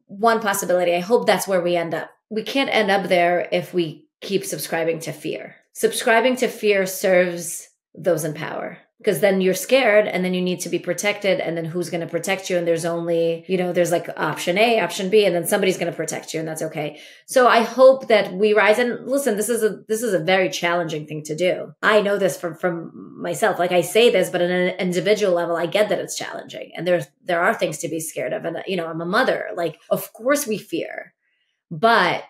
one possibility. I hope that's where we end up. We can't end up there if we keep subscribing to fear. Subscribing to fear serves those in power, because then you're scared and then you need to be protected. And then who's going to protect you? And there's only, there's like option A, option B, and then somebody's going to protect you, and that's okay. So I hope that we rise. And listen, this is a very challenging thing to do. I know this from myself. Like I say this, but on an individual level, I get that it's challenging, and there are things to be scared of. And I'm a mother. Like, of course we fear, but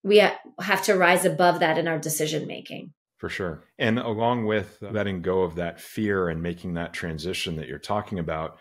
we have to rise above that in our decision making. For sure. And along with letting go of that fear and making that transition that you're talking about,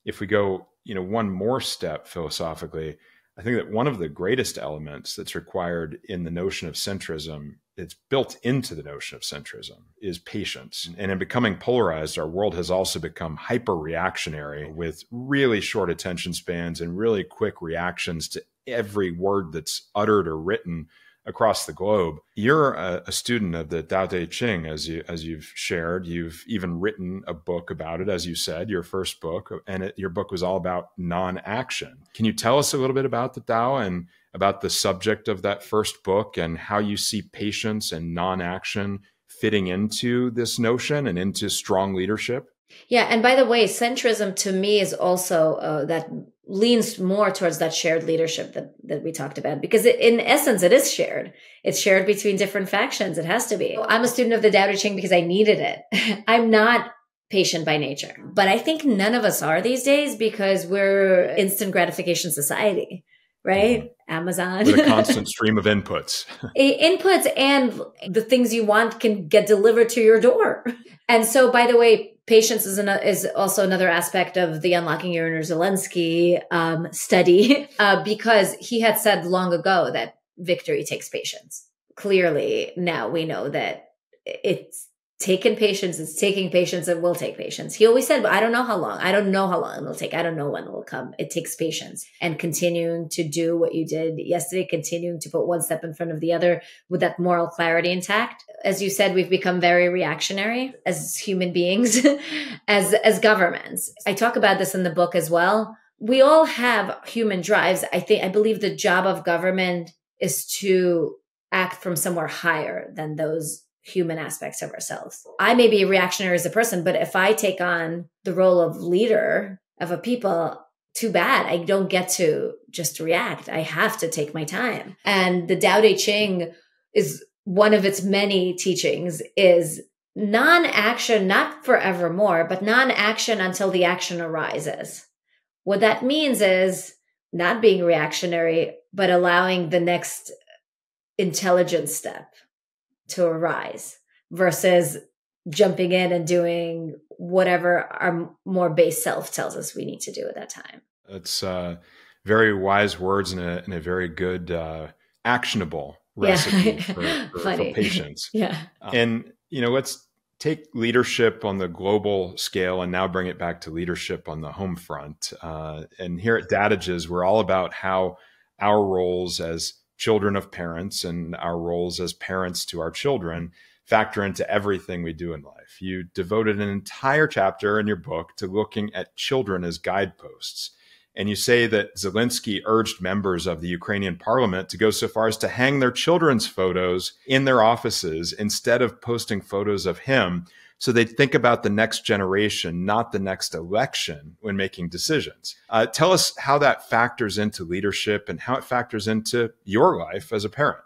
if we go, one more step philosophically, I think that one of the greatest elements that's required in the notion of centrism, it's built into the notion of centrism, is patience. And in becoming polarized, our world has also become hyper reactionary with really short attention spans and really quick reactions to every word that's uttered or written across the globe. You're a student of the Dadages, as you've shared. You've even written a book about it, as you said, your first book, and your book was all about non-action. Can you tell us a little bit about the Tao and about the subject of that first book and how you see patience and non-action fitting into this notion and into strong leadership? Yeah. And by the way, centrism to me is also that leans more towards that shared leadership that we talked about, because in essence, it is shared. It's shared between different factions. It has to be. I'm a student of the Dadages because I needed it. I'm not patient by nature, but I think none of us are these days because we're instant gratification society, right? Mm-hmm. Amazon. With a constant stream of inputs. Inputs, and the things you want can get delivered to your door. And so, by the way, patience is also another aspect of the Unlocking Your Inner Zelensky study, because he had said long ago that victory takes patience. Clearly, now we know that it's taking patience, it will take patience. He always said, but I don't know how long. I don't know how long it'll take. I don't know when it will come. It takes patience, and continuing to do what you did yesterday, continuing to put one step in front of the other with that moral clarity intact. As you said, we've become very reactionary as human beings, as governments. I talk about this in the book as well. We all have human drives. I believe the job of government is to act from somewhere higher than those human aspects of ourselves. I may be reactionary as a person, but if I take on the role of leader of a people, too bad. I don't get to just react. I have to take my time. And the Tao Te Ching is one of its many teachings is non-action, not forevermore, but non-action until the action arises. What that means is not being reactionary, but allowing the next intelligent step to arise versus jumping in and doing whatever our more base self tells us we need to do at that time. It's very wise words and a very good actionable recipe for patience. Yeah. And, let's take leadership on the global scale and now bring it back to leadership on the home front. And here at Dadages, we're all about how our roles as children of parents and our roles as parents to our children factor into everything we do in life. You devoted an entire chapter in your book to looking at children as guideposts. And you say that Zelensky urged members of the Ukrainian parliament to go so far as to hang their children's photos in their offices instead of posting photos of him, so they'd think about the next generation, not the next election when making decisions. Tell us how that factors into leadership and how it factors into your life as a parent.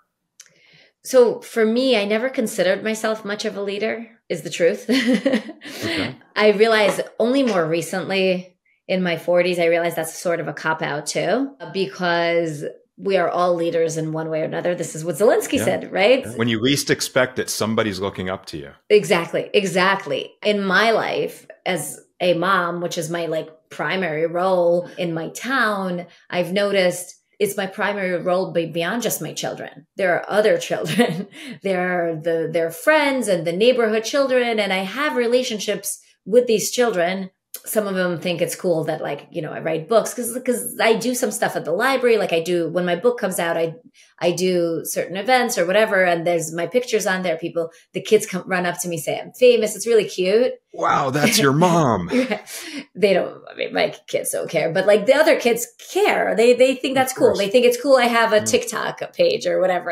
So for me, I never considered myself much of a leader, is the truth. Okay. I realized only more recently in my 40s, I realized that's sort of a cop-out too, because we are all leaders in one way or another. This is what Zelensky said, right? When you least expect it, somebody's looking up to you. Exactly. In my life as a mom, which is my primary role in my town, I've noticed it's my primary role beyond just my children. There are other children. There are their friends and the neighborhood children. And I have relationships with these children. Some of them think it's cool that like, you know, I write books because I do some stuff at the library. Like I do, when my book comes out, I do certain events or whatever. And there's my pictures on there. The kids run up to me, say I'm famous. It's really cute. Wow. That's your mom. They don't, I mean, my kids don't care, but like the other kids care. They think that's cool. They think it's cool. I have a TikTok page or whatever.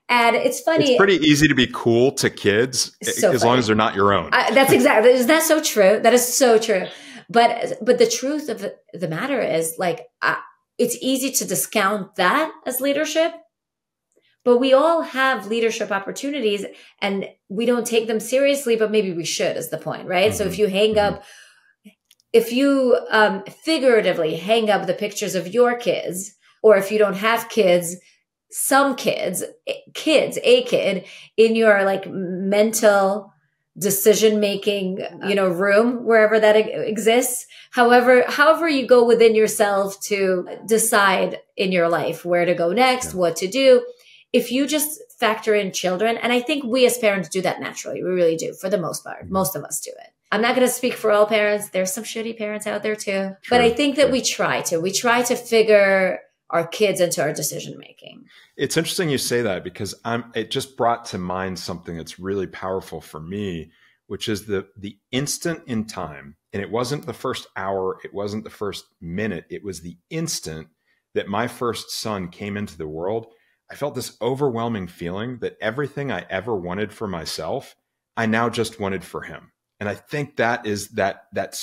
And it's funny. It's pretty easy to be cool to kids as long as they're not your own. That's exactly. Is that so true? That is so true. But the truth of the matter is like, it's easy to discount that as leadership, but we all have leadership opportunities and we don't take them seriously, but maybe we should is the point, right? Mm-hmm. So if you if you figuratively hang up the pictures of your kids, or if you don't have kids, a kid in your like mental decision-making, room, wherever that exists, however you go within yourself to decide in your life where to go next, what to do. If you just factor in children, and I think we as parents do that naturally, we really do for the most part. Most of us do it. I'm not going to speak for all parents. There's some shitty parents out there too. But I think that we try to figure our kids into our decision-making. It's interesting you say that because it just brought to mind something that's really powerful for me, which is the instant in time. And it wasn't the first hour. It wasn't the first minute. It was the instant that my first son came into the world. I felt this overwhelming feeling that everything I ever wanted for myself, I now just wanted for him. And I think that is that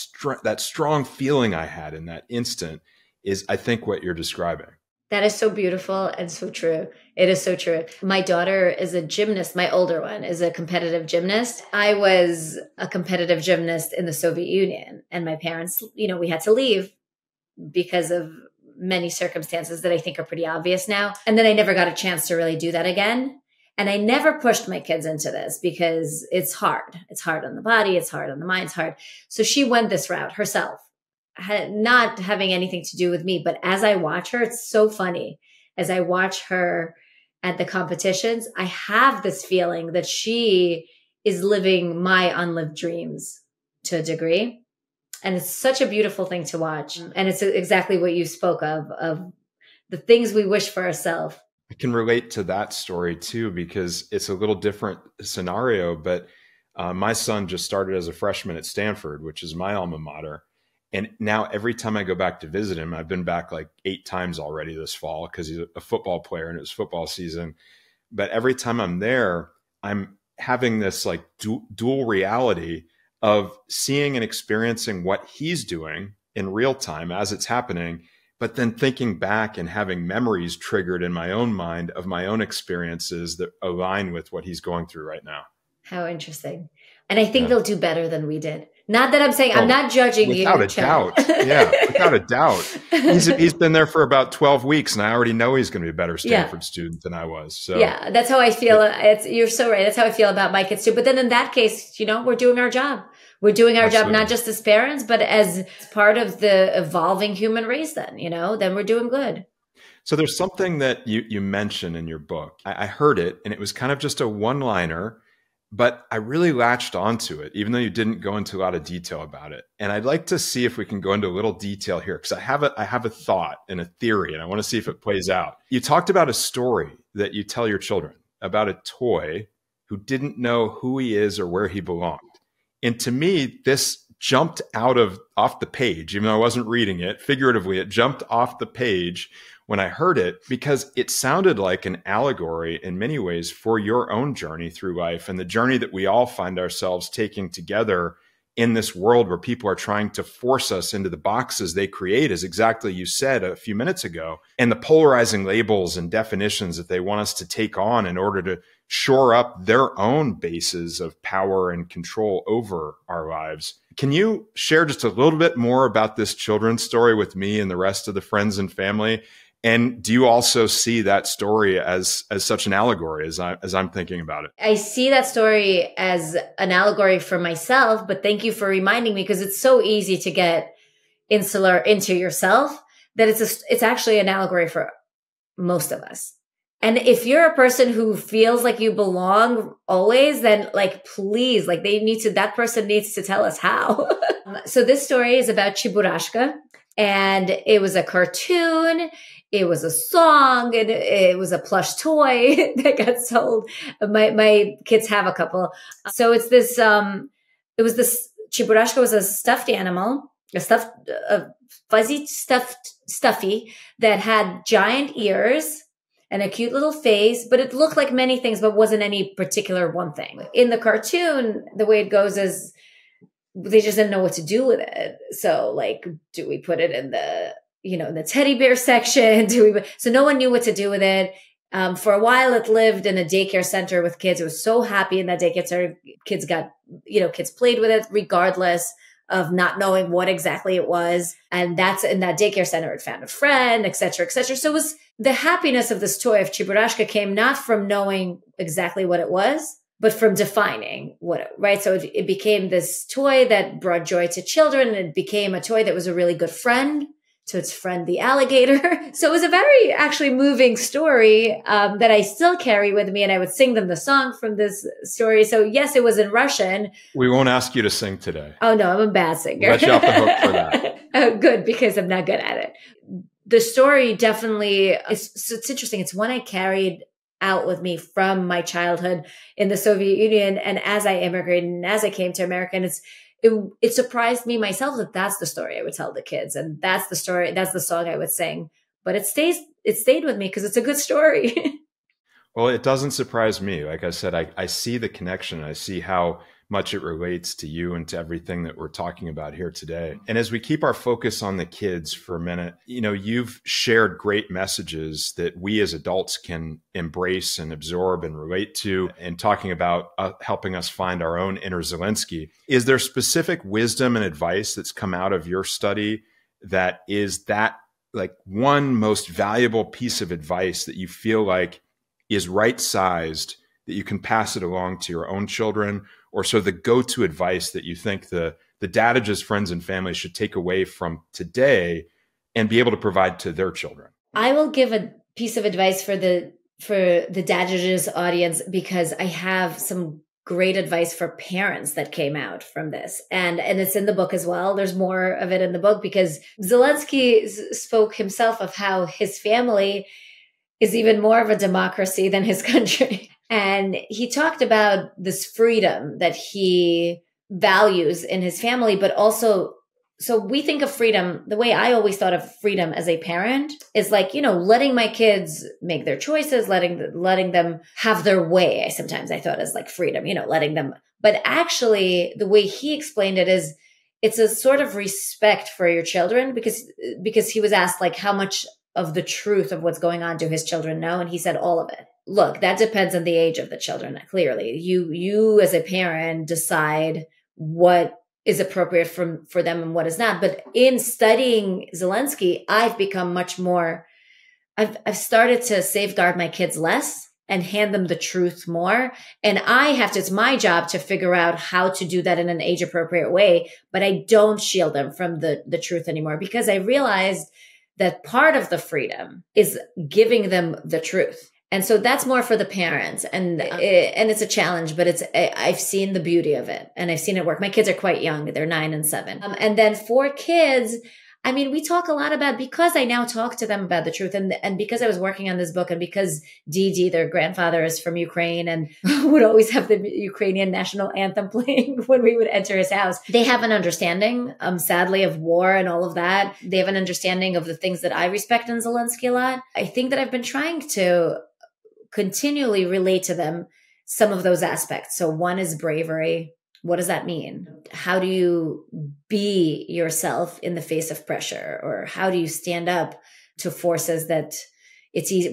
strong feeling I had in that instant is, I think, what you're describing. That is so beautiful and so true. It is so true. My daughter is a gymnast. My older one is a competitive gymnast. I was a competitive gymnast in the Soviet Union, and my parents, we had to leave because of many circumstances that I think are pretty obvious now. And then I never got a chance to really do that again. And I never pushed my kids into this because it's hard. It's hard on the body. It's hard on the mind. It's hard. So she went this route herself, not having anything to do with me. But as I watch her, it's so funny. As I watch her at the competitions, I have this feeling that she is living my unlived dreams to a degree. And it's such a beautiful thing to watch. And it's exactly what you spoke of the things we wish for ourselves. I can relate to that story too, because it's a little different scenario, but my son just started as a freshman at Stanford, which is my alma mater. And now every time I go back to visit him, I've been back like 8 times already this fall because he's a football player and it was football season. But every time I'm there, I'm having this like dual reality of seeing and experiencing what he's doing in real time as it's happening, but then thinking back and having memories triggered in my own mind of my own experiences that align with what he's going through right now. How interesting. And I think they'll do better than we did. Not that I'm saying, I'm not judging you. Without a doubt. Yeah, without a doubt. He's been there for about 12 weeks and I already know he's going to be a better Stanford student than I was. So yeah, that's how I feel. You're so right. That's how I feel about my kids too. But then in that case, we're doing our job. We're doing our job, not just as parents, but as part of the evolving human race then we're doing good. So there's something that you mentioned in your book. I heard it and it was kind of just a one-liner, but I really latched onto it, even though you didn't go into a lot of detail about it. And I'd like to see if we can go into a little detail here, because I have a thought and a theory, and I want to see if it plays out. You talked about a story that you tell your children about a toy who didn't know who he is or where he belonged. And to me, this jumped off the page, even though I wasn't reading it. Figuratively, it jumped off the page when I heard it, because it sounded like an allegory in many ways for your own journey through life and the journey that we all find ourselves taking together in this world where people are trying to force us into the boxes they create, as exactly you said a few minutes ago, and the polarizing labels and definitions that they want us to take on in order to shore up their own bases of power and control over our lives. Can you share just a little bit more about this children's story with me and the rest of the friends and family? And do you also see that story as such an allegory as I'm thinking about it? I see that story as an allegory for myself, but thank you for reminding me, because it's so easy to get insular into yourself. that it's actually an allegory for most of us. And if you're a person who feels like you belong always, then like, please, like that person needs to tell us how. So this story is about Cheburashka, and it was a cartoon. It was a song, and it was a plush toy that got sold. My kids have a couple. So it's this, Cheburashka was a stuffed animal, a fuzzy stuffy that had giant ears and a cute little face, but it looked like many things, but wasn't any particular one thing. In the cartoon, the way it goes is they just didn't know what to do with it. So like, do we put it in the teddy bear section? So no one knew what to do with it. For a while, it lived in a daycare center with kids. It was so happy in that daycare center. Kids played with it regardless of not knowing what exactly it was. And that's in that daycare center. It found a friend, et cetera, et cetera. So it was the happiness of this toy of Cheburashka came not from knowing exactly what it was, but from defining right? So it became this toy that brought joy to children. And it became a toy that was a really good friend to its friend, the alligator. So it was a very actually moving story that I still carry with me. And I would sing them the song from this story. So yes, it was in Russian. We won't ask you to sing today. Oh no, I'm a bad singer. Let you off the hook for that. Oh, good, because I'm not good at it. The story definitely, it's interesting. It's one I carried out with me from my childhood in the Soviet Union. And as I immigrated and as I came to America, and it surprised me myself that that's the story I would tell the kids. And that's the story, that's the song I would sing. But it stayed with me because it's a good story. Well, it doesn't surprise me. Like I said, I see the connection. I see how much it relates to you and to everything that we're talking about here today. And as we keep our focus on the kids for a minute, you've shared great messages that we as adults can embrace and absorb and relate to, and talking about helping us find our own inner Zelensky. Is there specific wisdom and advice that's come out of your study that is that like one most valuable piece of advice that you feel like is right-sized, that you can pass it along to your own children, or so the go-to advice that you think the Dadages friends and family should take away from today and be able to provide to their children? I will give a piece of advice for the Dadages audience, because I have some great advice for parents that came out from this. And it's in the book as well. There's more of it in the book, because Zelensky spoke himself of how his family is even more of a democracy than his country. And he talked about this freedom that he values in his family, but also, so we think of freedom, the way I always thought of freedom as a parent is like, letting my kids make their choices, letting them have their way. I thought as like freedom, letting them, but actually the way he explained it is it's a sort of respect for your children, because he was asked like how much of the truth of what's going on do his children know? And he said all of it. Look, that depends on the age of the children. Clearly, you as a parent decide what is appropriate for them and what is not. But in studying Zelensky, I've become much more, I've started to safeguard my kids less and hand them the truth more. And it's my job to figure out how to do that in an age appropriate way. But I don't shield them from the truth anymore, because I realized that part of the freedom is giving them the truth. And so that's more for the parents, and it's a challenge, but I've seen the beauty of it, and I've seen it work. My kids are quite young; they're 9 and 7. And then for kids, I mean, we talk a lot about, because I now talk to them about the truth, and because I was working on this book, and because Didi, their grandfather, is from Ukraine and would always have the Ukrainian national anthem playing when we would enter his house. They have an understanding, sadly, of war and all of that. They have an understanding of the things that I respect in Zelensky a lot. I think that I've been trying to continually relate to them some of those aspects. So one is bravery. What does that mean? How do you be yourself in the face of pressure? Or how do you stand up to forces that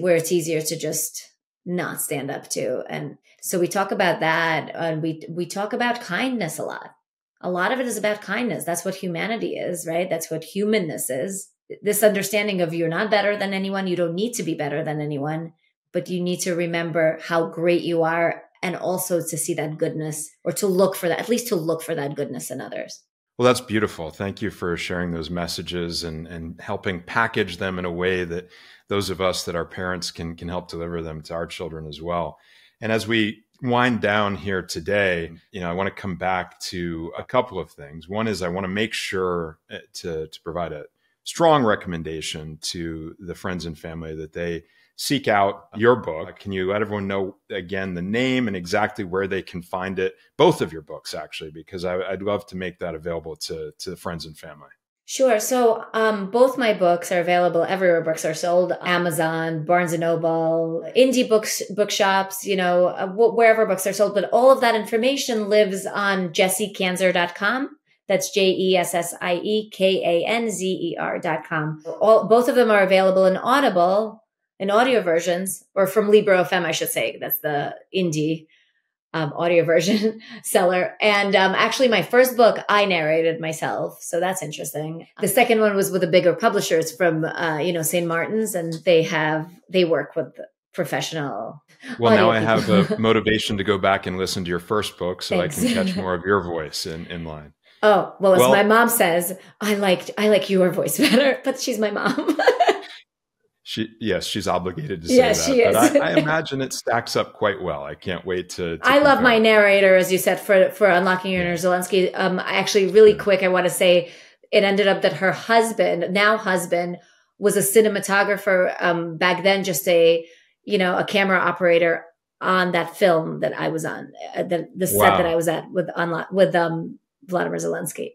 where it's easier to just not stand up to? And so we talk about that. And we talk about kindness a lot. A lot of it is about kindness. That's what humanity is, right? That's what humanness is. This understanding of you're not better than anyone. You don't need to be better than anyone, but you need to remember how great you are, and also to see that goodness, or to look for that, at least to look for that goodness in others. Well, that's beautiful. Thank you for sharing those messages and helping package them in a way that those of us that are parents can help deliver them to our children as well. And as we wind down here today, I want to come back to a couple of things. One is I want to make sure to provide a strong recommendation to the friends and family that they seek out your book. Can you let everyone know again the name and exactly where they can find it? Both of your books, actually, because I'd love to make that available to the friends and family. Sure. So both my books are available everywhere books are sold: Amazon, Barnes & Noble, indie bookshops, wherever books are sold. But all of that information lives on jessiekanzer.com. That's JESSIEKANZER.com. Both of them are available in Audible, in audio versions, or from Libro.fm, I should say. That's the indie audio version seller. And actually, my first book, I narrated myself. So that's interesting. The second one was with a bigger publishers from, St. Martin's, and they work with professional. Well, now I have a motivation to go back and listen to your first book so Thanks. I can catch more of your voice in line. Oh, well, as my mom says, I like your voice better, but she's my mom. She's obligated to say that. She is. But I imagine it stacks up quite well. I can't wait to I love my narrator, as you said, for Unlocking Your Inner Zelensky. Actually, really quick, I want to say it ended up that her now husband, was a cinematographer back then, just a camera operator on that film that I was on, the set that I was at with Volodymyr Zelensky.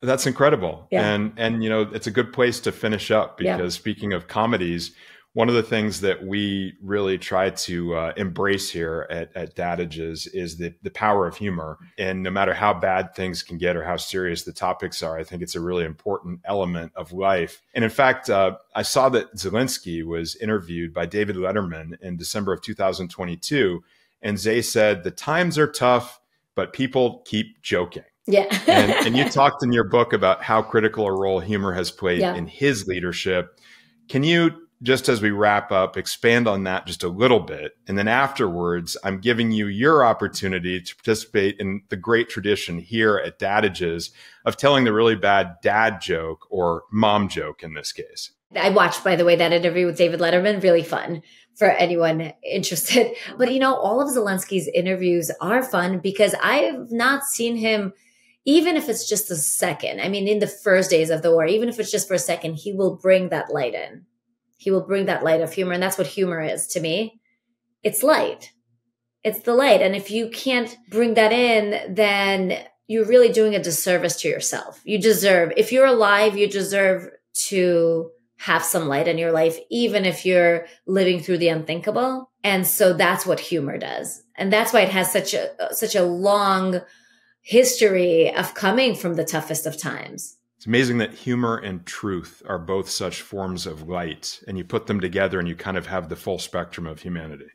That's incredible. Yeah. And it's a good place to finish up because speaking of comedies, one of the things that we really try to embrace here at Dadages is the power of humor. And no matter how bad things can get or how serious the topics are, I think it's a really important element of life. And in fact, I saw that Zelensky was interviewed by David Letterman in December of 2022. And Zay said, "The times are tough, but people keep joking." Yeah. and you talked in your book about how critical a role humor has played in his leadership. Can you, just as we wrap up, expand on that just a little bit? And then afterwards, I'm giving you your opportunity to participate in the great tradition here at Dadages of telling the really bad dad joke or mom joke in this case. I watched, by the way, that interview with David Letterman. Really fun for anyone interested. But, all of Zelensky's interviews are fun because I have not seen him, even if it's just a second. I mean, in the first days of the war, even if it's just for a second, he will bring that light in. He will bring that light of humor. And that's what humor is to me. It's light. It's the light. And if you can't bring that in, then you're really doing a disservice to yourself. If you're alive, you deserve to have some light in your life, even if you're living through the unthinkable. And so that's what humor does. And that's why it has such a long history of coming from the toughest of times. It's amazing that humor and truth are both such forms of light, and you put them together and you kind of have the full spectrum of humanity.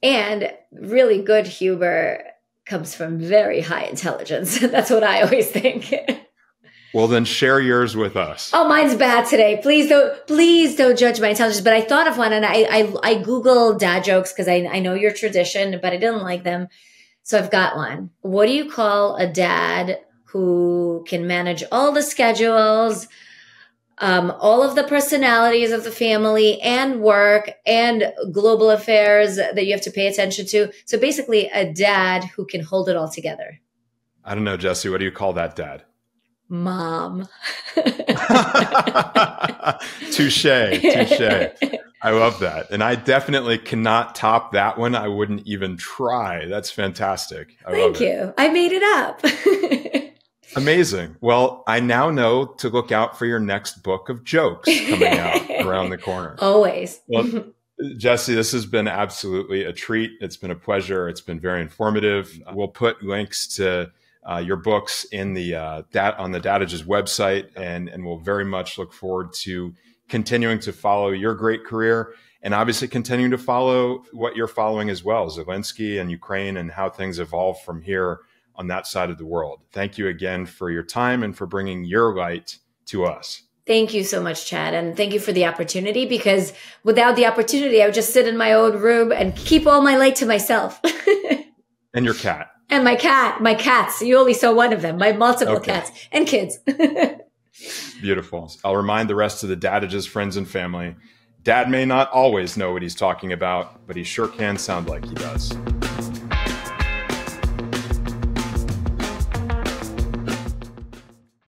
And really good humor comes from very high intelligence. That's what I always think. Well, then share yours with us. Oh, mine's bad today. Please don't judge my intelligence. But I thought of one, and I Googled dad jokes because I know your tradition, but I didn't like them. So I've got one. What do you call a dad who can manage all the schedules, all of the personalities of the family and work and global affairs that you have to pay attention to? So basically a dad who can hold it all together. I don't know, Jessie. What do you call that dad? Mom. Touche. I love that. And I definitely cannot top that one. I wouldn't even try. That's fantastic. Thank you. I made it up. Amazing. Well, I now know to look out for your next book of jokes coming out around the corner. Always. Well, Jessie, this has been absolutely a treat. It's been a pleasure. It's been very informative. We'll put links to your books in the on the Dadages website, and we'll very much look forward to continuing to follow your great career and obviously continuing to follow what you're following as well, Zelensky and Ukraine and how things evolve from here on that side of the world. Thank you again for your time and for bringing your light to us. Thank you so much, Chad. And thank you for the opportunity, because without the opportunity, I would just sit in my own room and keep all my light to myself. And your cat. And my cats. You only saw one of them. My multiple cats and kids. Beautiful. I'll remind the rest of the Dadages friends and family. Dad may not always know what he's talking about, but he sure can sound like he does.